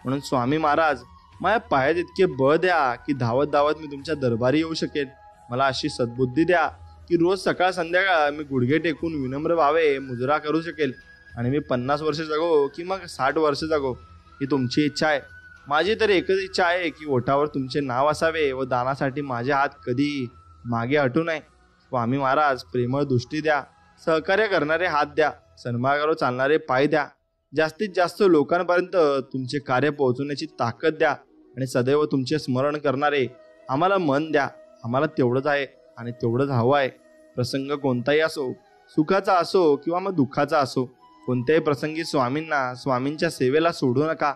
Speaker 1: म्हणून स्वामी महाराज, माझ्या पायात इतके बळ द्या की धावत धावत मी तुमच्या दरबारी येऊ शकेल. मला अशी सद्बुद्धी द्या की रोज सकाळ संध्याकाळ मी गुडघे टेकून विनम्र व्हावे, मुजरा करू शकेल. आणि मी 50 वर्ष जगो की मग 60 वर्ष जगो, ही तुमची इच्छा आहे. माझी तर एकच इच्छा आहे की ओठावर तुमचे नाव असावे व दानासाठी माझे हात कधी मागे हटू नये. स्वामी महाराज, प्रेमळ दृष्टी द्या, सहकार्य करणारे हात द्या, सन्मार्गावर चालणारे पाय द्या, जास्तीत जास्त लोकांपर्यंत तुमचे कार्य पोहोचवण्याची ताकद द्या आणि सदैव तुमचे स्मरण करणारे आम्हाला मन द्या. आम्हाला तेवढंच आहे आणि तेवढंच हवं आहे. प्रसंग कोणताही असो, सुखाचा असो किंवा मग दुःखाचा असो, कोणत्याही प्रसंगी स्वामींना, स्वामींच्या सेवेला सोडू नका.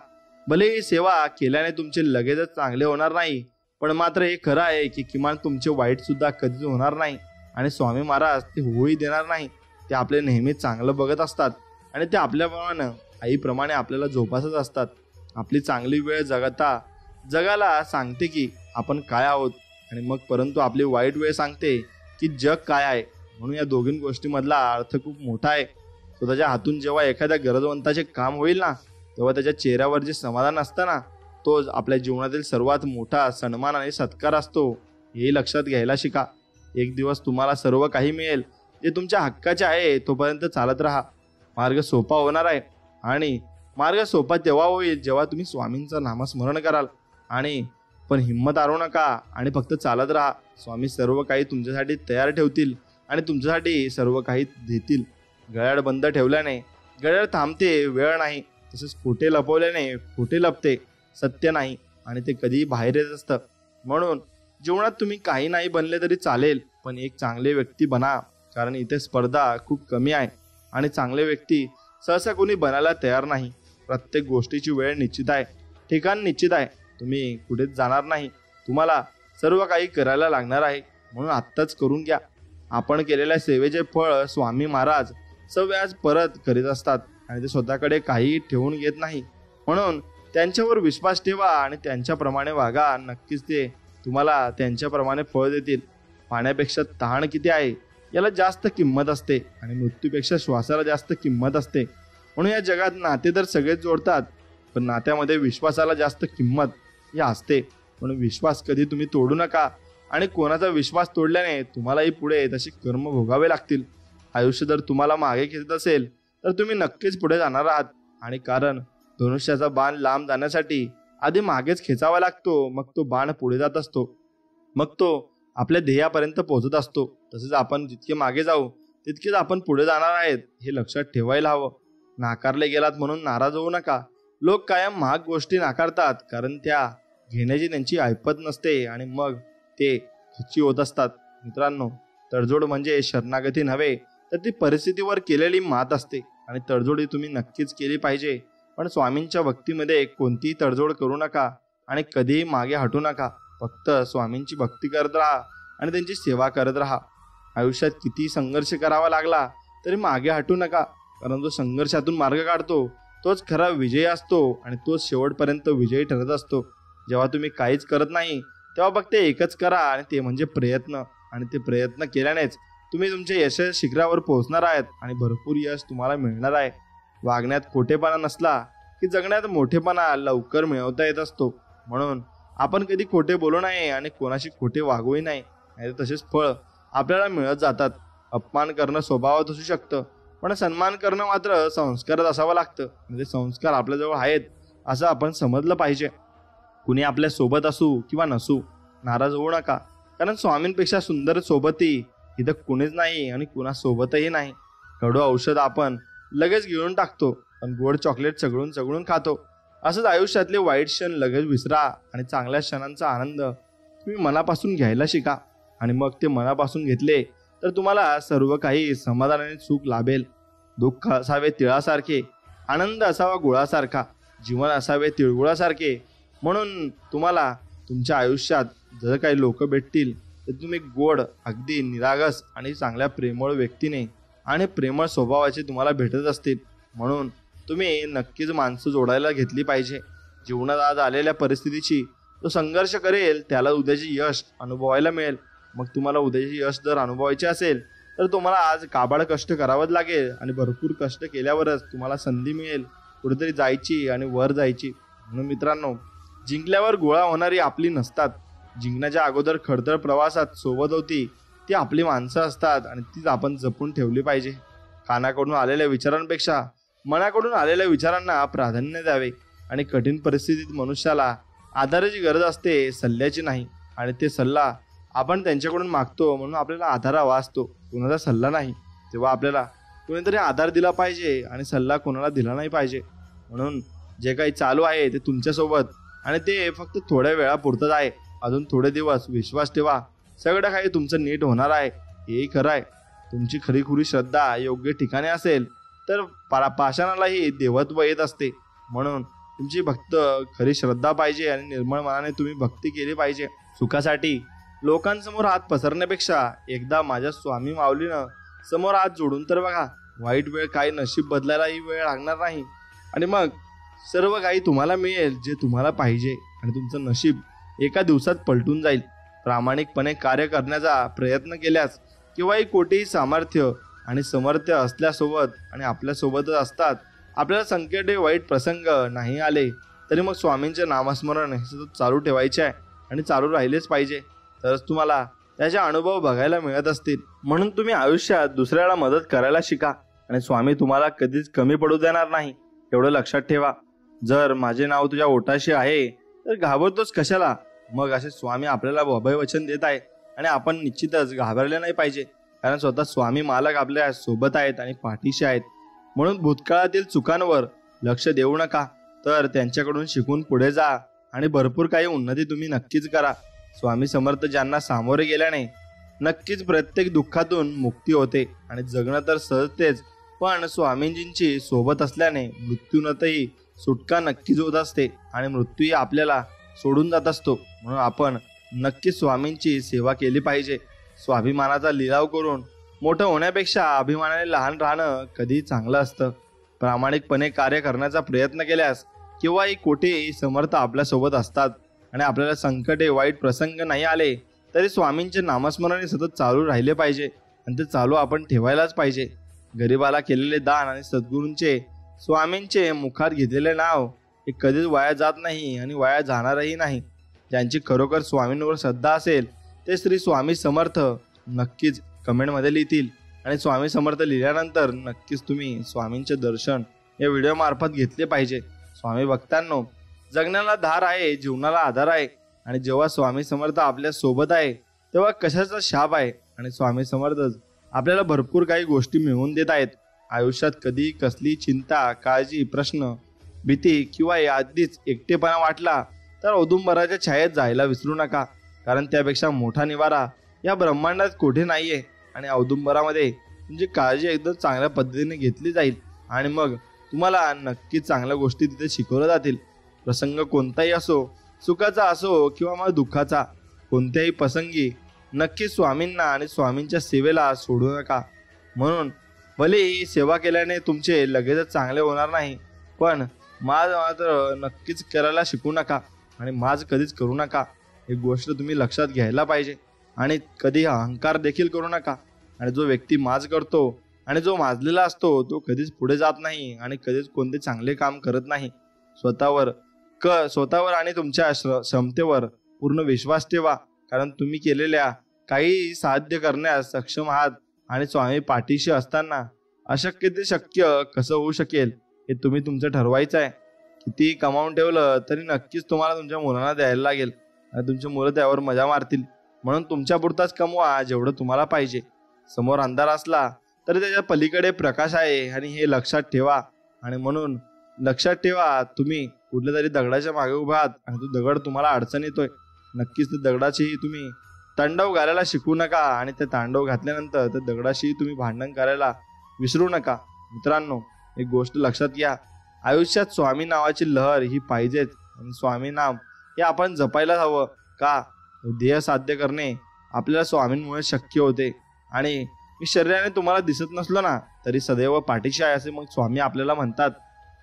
Speaker 1: भले ही सेवा केल्याने तुमचे लगेचच चांगले होणार नाही, पण मात्र हे खरं आहे की किमान तुमचे वाईट सुद्धा कधीच होणार नाही. आणि स्वामी महाराज ते होऊही देणार नाही. ते आपले नेहमी चांगलं बघत असतात आणि ते आपल्याप्रमाणे, आईप्रमाणे आपल्याला जोपासत असतात. आपली चांगली वेळ जगाला सांगते की आपण काय आहोत आणि मग परंतु आपली वाईट वेळ सांगते की जग काय आहे. म्हणून या दोघी गोष्टीमधला अर्थ खूप मोठा आहे. स्वतःच्या हातून जेव्हा एखाद्या गरजवंताचे काम होईल ना, तेव्हा त्याच्या चेहऱ्यावर जे समाधान असतं ना, तोच आपल्या जीवनातील सर्वात मोठा सन्मान आणि सत्कार असतो. हे लक्षात घ्यायला शिका. एक दिवस तुम्हाला सर्व काही मिळेल जे तुमच्या हक्काचे आहे. तोपर्यंत चालत राहा. मार्ग सोपा होणार आहे आणि मार्ग सोपा तेव्हा होईल जेव्हा तुम्ही स्वामींचं नामस्मरण कराल. आणि पण हिंमत हारू नका आणि फक्त चालत राहा. स्वामी सर्व काही तुमच्यासाठी तयार ठेवतील आणि तुमच्यासाठी सर्व काही देतील. गळ्यात बंद ठेवल्याने गळ्यात थांबते, वेळ नाही. तसेच खोटे लपवल्याने खोटे लपते, सत्य नाही आणि ते कधीही बाहेर येत असतं. म्हणून जीवनात तुम्ही काही नाही बनले तरी चालेल, पण एक चांगले व्यक्ती बना. कारण इथे स्पर्धा खूप कमी आहे आणि चांगले व्यक्ती सहसा कोणी बनायला तयार नाही. प्रत्येक गोष्टीची वेळ निश्चित आहे, ठिकाण निश्चित आहे. तुम्ही कुठेच जाणार नाही. तुम्हाला सर्व काही करायला लागणार आहे, म्हणून आत्ताच करून घ्या. आपण केलेल्या सेवेचे फळ स्वामी महाराज सव्याज परत करीत असतात आणि ते स्वतःकडे काही ठेवून घेत नाही. म्हणून त्यांच्यावर विश्वास ठेवा आणि त्यांच्याप्रमाणे वागा. नक्कीच ते तुम्हाला त्यांच्याप्रमाणे फळ देतील. पाण्यापेक्षा तहान किती आहे याला जास्त किंमत असते आणि मृत्यूपेक्षा श्वासाला जास्त किंमत असते. म्हणून या जगात नाते तर सगळेच जोडतात, पण नात्यामध्ये विश्वासाला जास्त किंमत ही असते. म्हणून विश्वास कधी तुम्ही तोडू नका आणि कोणाचा विश्वास तोडल्याने तुम्हालाही पुढे तसे कर्म भोगावे लागतील. आयुष्य जर तुम्हाला मागे खेचत असेल तर तुम्ही नक्कीच पुढे जाणार आहात. आणि कारण धनुष्याचा बाण लांब जाण्यासाठी आधी मागेच खेचावा लागतो, मग तो बाण पुढे जात असतो. मग तो आपल्या ध्येयापर्यंत पोहोचत असतो. तसेच आपण जितके मागे जाऊ तितकेच आपण पुढे जाणार आहेत हे लक्षात ठेवायला हवं. नाकारले गेलात म्हणून नाराज होऊ नका. लोक कायम महाग गोष्टी नाकारतात कारण त्या घेण्याची त्यांची ऐपत नसते आणि मग ते खच्ची होत असतात. मित्रांनो, तडजोड म्हणजे शरणागती नव्हे तर ती परिस्थितीवर केलेली मात असते आणि तडजोड ही तुम्ही नक्कीच केली पाहिजे. पण स्वामींच्या भक्तीमध्ये कोणतीही तडजोड करू नका आणि कधीही मागे हटू नका. फक्त स्वामींची भक्ती करत राहा आणि त्यांची सेवा करत राहा. आयुष्यात किती संघर्ष करावा लागला तरी मागे हटू नका, कारण जो संघर्षातून मार्ग काढतो तोच खरा विजयी असतो आणि तोच शेवटपर्यंत विजयी ठरत असतो. जेव्हा तुम्ही काहीच करत नाही तेव्हा फक्त एकच करा आणि ते म्हणजे प्रयत्न. आणि ते प्रयत्न केल्यानेच तुम्ही तुमच्या यश शिखरावर पोहोचणार आहेत आणि भरपूर यश तुम्हाला मिळणार आहे. वागण्यात खोटेपणा नसला की जगण्यात मोठेपणा लवकर मिळवता येत असतो. म्हणून आपण कधी खोटे बोलू नये आणि कोणाशी खोटे वागूही नाही, नाहीतर तसेच फळ आपल्याला मिळत जातात. अपमान करणं स्वभावात असू शकतं, पण सन्मान करणं मात्र संस्कारात असावं लागतं. म्हणजे संस्कार आपल्याजवळ आहेत असं आपण समजलं पाहिजे. कुणी आपल्या सोबत असू किंवा नसू, नाराज होऊ नका, कारण स्वामींपेक्षा सुंदर सोबती इथं कुणीच नाही आणि कुणासोबतही नाही. कडू औषध आपण लगेच गिळून टाकतो, पण गोड चॉकलेट चघळून चघळून खातो. असंच आयुष्यातले वाईट क्षण लगेच विसरा आणि चांगल्या क्षणांचा आनंद तुम्ही मनापासून घ्यायला शिका. आणि मग ते मनापासून घेतले तर तुम्हाला सर्व काही समाधानाने सुख लाभेल. दुःख असावे तिळासारखे, आनंद असावा गुळासारखा, जीवन असावे तिळगुळासारखे. म्हणून तुम्हाला तुमच्या आयुष्यात जर काही लोक भेटतील तर तुम्ही गोड, अगदी निरागस आणि चांगल्या प्रेमळ व्यक्तीने आणि प्रेमळ स्वभावाचे तुम्हाला भेटत असतील. म्हणून तुम्ही नक्कीच माणसं जोडायला घेतली पाहिजे. जीवनात आज आलेल्या परिस्थितीची जो संघर्ष करेल त्याला उद्याचे यश अनुभवायला मिळेल. मग तुम्हाला उद्याचे यश जर अनुभवायचे असेल तर तुम्हाला आज काबाड कष्ट करावंच लागेल आणि भरपूर कष्ट केल्यावरच तुम्हाला संधी मिळेल कुठेतरी जायची आणि वर जायची. म्हणून मित्रांनो, जिंकल्यावर गोळा होणारी आपली नसतात. जिंकण्याच्या अगोदर खडतर प्रवासात सोबत होती ती आपली माणसं असतात आणि तीच आपण जपून ठेवली पाहिजे. कानाकडून आलेल्या विचारांपेक्षा मनाकडून आलेल्या विचारांना प्राधान्य द्यावे. आणि कठीण परिस्थितीत मनुष्याला आधाराची गरज असते, सल्ल्याची नाही. आणि ते सल्ला आपण त्यांच्याकडून मागतो म्हणून आपल्याला आधार हवा असतो, कुणाचा सल्ला नाही. तेव्हा आपल्याला कोणीतरी आधार दिला पाहिजे आणि सल्ला कोणाला दिला नाही पाहिजे. म्हणून जे काही चालू आहे ते तुमच्यासोबत आणि ते फक्त थोड्या वेळापुरतंच आहे. अजून थोडे दिवस विश्वास ठेवा, सगळं काही तुमचं नीट होणार आहे. हेही खरं आहे. तुमची खरीखुरी श्रद्धा योग्य ठिकाणी असेल तर पाषाणालाही देवत्व येत असते. म्हणून तुमची भक्त खरी श्रद्धा पाहिजे आणि निर्मळ मनाने तुम्ही भक्ती केली पाहिजे. सुखासाठी लोकांसमोर हात पसरण्यापेक्षा एकदा माझ्या स्वामी माऊलीनं समोर हात जोडून तर बघा. वाईट वेळ काही नशीब बदलायलाही वेळ लागणार नाही आणि मग सर्व काही तुम्हाला मिळेल जे तुम्हाला पाहिजे आणि तुमचं नशीब एका दिवसात पलटून जाईल. प्रामाणिकपणे कार्य करण्याचा प्रयत्न केल्यास किंवाही कोठेही सामर्थ्य आणि समर्थ्य असल्यासोबत आणि आपल्यासोबतच असतात. आपल्याला संकटे वाईट प्रसंग नाही आले तरी मग स्वामींचे नामस्मरण हे सतत चालू ठेवायचे आहे आणि चालू राहिलेच पाहिजे. तरच तुम्हाला त्याचे अनुभव बघायला मिळत असतील. म्हणून तुम्ही आयुष्यात दुसऱ्याला मदत करायला शिका आणि स्वामी तुम्हाला कधीच कमी पडू देणार नाही, एवढं लक्षात ठेवा. जर माझे नाव तुझ्या ओठाशी आहे तर घाबरतोच कशाला. मग असे स्वामी आपल्याला अभय वचन देत आहे आणि आपण निश्चितच घाबरले नाही पाहिजे, कारण स्वतः स्वामी मालक आपल्या सोबत आहेत आणि पाठीशी आहेत. म्हणून भूतकाळातील चुकांवर लक्ष देऊ नका, तर त्यांच्याकडून शिकून पुढे जा आणि भरपूर काही उन्नती तुम्ही नक्कीच करा. स्वामी समर्थ ज्यांना सामोरे गेल्याने नक्कीच प्रत्येक दुःखातून मुक्ती होते आणि जगणं तर सहजतेच, पण स्वामींजींची सोबत असल्याने मृत्यूनंतरही सुटका नक्कीच होत असते आणि मृत्यूही आपल्याला सोडून जात असतो. म्हणून आपण नक्कीच स्वामींची सेवा केली पाहिजे. स्वाभिमानाचा लिलाव करून मोठं होण्यापेक्षा अभिमानाने लहान राहणं कधी चांगलं असतं. प्रामाणिकपणे कार्य करण्याचा प्रयत्न केल्यास किंवाही कोठेही समर्थ आपल्यासोबत असतात आणि आपल्याला संकटे वाईट प्रसंग नाही आले तरी स्वामींचे नामस्मरण सतत चालू राहिले पाहिजे आणि ते चालू आपण ठेवायलाच पाहिजे. गरिबाला केलेले दान आणि सद्गुरूंचे स्वामींचे मुखात घेतलेले नाव हे कधीच वाया जात नाही आणि वाया जाणारही नाही. ज्यांची खरोखर स्वामींवर श्रद्धा असेल ते श्री स्वामी समर्थ नक्कीच कमेंटमध्ये लिहितील आणि स्वामी समर्थ लिहिल्यानंतर नक्कीच तुम्ही स्वामींचे दर्शन या व्हिडिओ मार्फत घेतले पाहिजे. स्वामी भक्तांनो, जगण्याला धार आहे, जीवनाला आधार आहे आणि जेव्हा स्वामी समर्थ आपल्या सोबत आहे तेव्हा कशाचा शाप आहे. आणि स्वामी समर्थच आपल्याला भरपूर काही गोष्टी मिळवून देत आहेत. आयुष्यात कधी कसली चिंता, काळजी, प्रश्न, भीती किंवा याआधीच एकटेपणा वाटला तर औदुंबराच्या छायेत जायला विसरू नका, कारण त्यापेक्षा मोठा निवारा या ब्रह्मांडात कुठे नाहीये. आणि औदुंबरामध्ये तुमची काळजी एकदम चांगल्या पद्धतीने घेतली जाईल आणि मग तुम्हाला नक्कीच चांगल्या गोष्टी तिथे शिकवल्या जातील. प्रसंग कोणताही असो, सुखाचा असो किंवा मग दुःखाचा, कोणत्याही प्रसंगी नक्की स्वामींना आणि स्वामींच्या सेवेला सोडू नका. म्हणून भले ही सेवा केल्याने तुमचे लगेचच चांगले होणार नाही, पण माज मात्र नक्कीच करायला शिकू नका आणि माज कधीच करू नका. एक गोष्ट तुम्ही लक्षात घ्यायला पाहिजे. आणि कधी अहंकार देखील करू नका. आणि जो व्यक्ती माज करतो आणि जो माजलेला असतो तो कधीच पुढे जात नाही आणि कधीच कोणते चांगले काम करत नाही. स्वतःवर आणि तुमच्या क्षमतेवर पूर्ण विश्वास ठेवा, कारण तुम्ही केलेल्या काही साध्य करण्यास सक्षम आहात. आणि स्वामी पाठीशी असताना अशक्य ते शक्य कसं होऊ शकेल हे तुम्ही तुमचं ठरवायचं आहे. किती कमावून ठेवलं तरी नक्कीच तुम्हाला तुमच्या मुलांना द्यायला लागेल आणि तुमची मुलं त्यावर मजा मारतील. म्हणून तुमच्या पुरताच कमवा जेवढं तुम्हाला पाहिजे. समोर अंधार असला तरी त्याच्या पलीकडे प्रकाश आहे आणि हे लक्षात ठेवा. आणि म्हणून लक्षात ठेवा, तुम्ही कुठल्या तरी दगडाच्या मागे उभा आहात आणि तो दगड तुम्हाला अडचण येतोय. नक्कीच त्या दगडाची तुम्ही तांडव घालायला शिकू नका आणि ते तांडव घातल्यानंतर त्या दगडाशी तुम्ही भांडण करायला विसरू नका. मित्रांनो, एक गोष्ट लक्षात घ्या, आयुष्यात स्वामी नावाची लहर ही पाहिजेच. आणि स्वामी नाम हे आपण जपायला हवं. का? ध्येय साध्य करणे आपल्याला स्वामींमुळे शक्य होते. आणि मी शरीराने तुम्हाला दिसत नसलो ना तरी सदैव पाठीशी आहे असे मग स्वामी आपल्याला म्हणतात.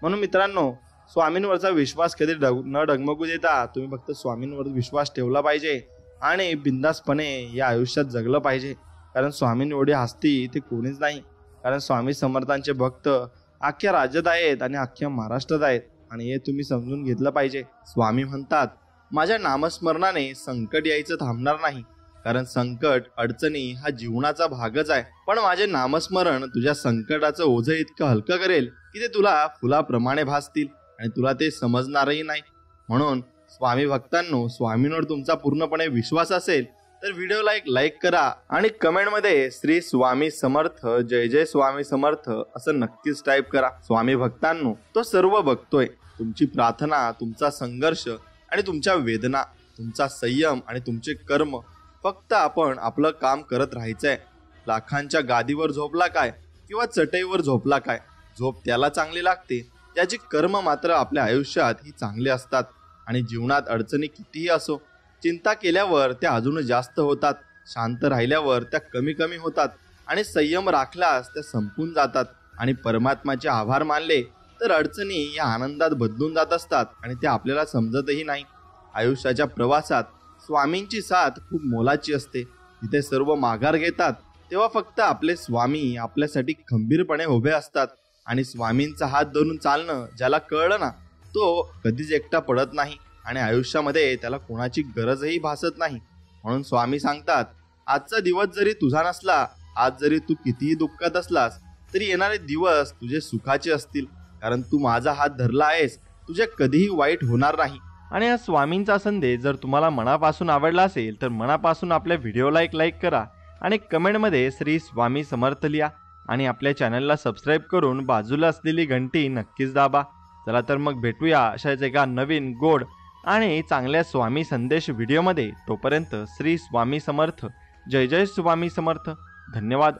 Speaker 1: म्हणून मित्रांनो, स्वामींवरचा विश्वास कधी न डगमगू देता तुम्ही फक्त स्वामींवर विश्वास ठेवला पाहिजे आणि बिंदासपणे या आयुष्यात जगलं पाहिजे. कारण स्वामीं एवढी हस्ती ते कोणीच नाही. कारण स्वामी समर्थांचे भक्त अख्ख्या राज्यात आहेत आणि अख्ख्या महाराष्ट्रात आहेत आणि हे तुम्ही समजून घेतलं पाहिजे. स्वामी म्हणतात, माझ्या नामस्मरणाने संकट यायचं थांबणार नाही, कारण संकट अडचणी हा जीवनाचा भागच आहे. पण माझे नामस्मरण तुझ्या संकटाचं ओझं इतकं हलकं करेल की ते तुला फुलाप्रमाणे भासतील आणि तुला ते समजणारही नाही. म्हणून स्वामी भक्तांनो, स्वामींवर तुमचा पूर्णपणे विश्वास असेल तर व्हिडिओला एक लाईक करा आणि कमेंटमध्ये श्री स्वामी समर्थ, जय जय स्वामी समर्थ असं नक्कीच टाईप करा. स्वामी भक्तांनो, तो सर्व बघतोय. तुमची प्रार्थना, तुमचा संघर्ष आणि तुमच्या वेदना, तुमचा संयम आणि तुमचे कर्म. फक्त आपण आपलं काम करत राहायचंय. लाखांच्या गादीवर झोपला काय किंवा चटईवर झोपला काय, झोप त्याला चांगली लागते त्याची कर्म मात्र आपल्या आयुष्यात ही चांगले असतात. आणि जीवनात अडचणी कितीही असो, चिंता केल्यावर त्या अजून जास्त होतात, शांत राहिल्यावर त्या कमी कमी होतात आणि संयम राखल्यास त्या संपून जातात. आणि परमात्माचे आभार मानले तर अडचणी या आनंदात बदलून जात असतात आणि ते आपल्याला समजतही नाही. आयुष्याच्या प्रवासात स्वामींची साथ खूप मोलाची असते. तिथे सर्व माघार घेतात तेव्हा फक्त आपले स्वामी आपल्यासाठी खंबीरपणे उभे असतात. आणि स्वामींचा हात धरून चालणं ज्याला कळलं ना तो कधीच एकटा पडत नाही आणि आयुष्यामध्ये त्याला कोणाची गरजही भासत नाही. म्हणून स्वामी सांगतात, आजचा दिवस जरी तुझा नसला, आज जरी तू कितीही दुःखात असलास तरी येणारे दिवस तुझे सुखाचे असतील, कारण तू माझा हात धरला आहेस. तुझे कधीही वाईट होणार नाही.
Speaker 2: आणि हा स्वामींचा संदेश जर तुम्हाला मनापासून आवडला असेल तर मनापासून आपल्या व्हिडिओला एक लाईक करा आणि कमेंटमध्ये श्री स्वामी समर्थ लिहा आणि आपल्या चॅनलला सबस्क्राईब करून बाजूला असलेली घंटी नक्कीच दाबा. चला तर मग भेटूया अशाच एका नवीन गोड आणि चांगल्या स्वामी संदेश व्हिडिओमध्ये. तोपर्यंत श्री स्वामी समर्थ, जय जय स्वामी समर्थ. धन्यवाद.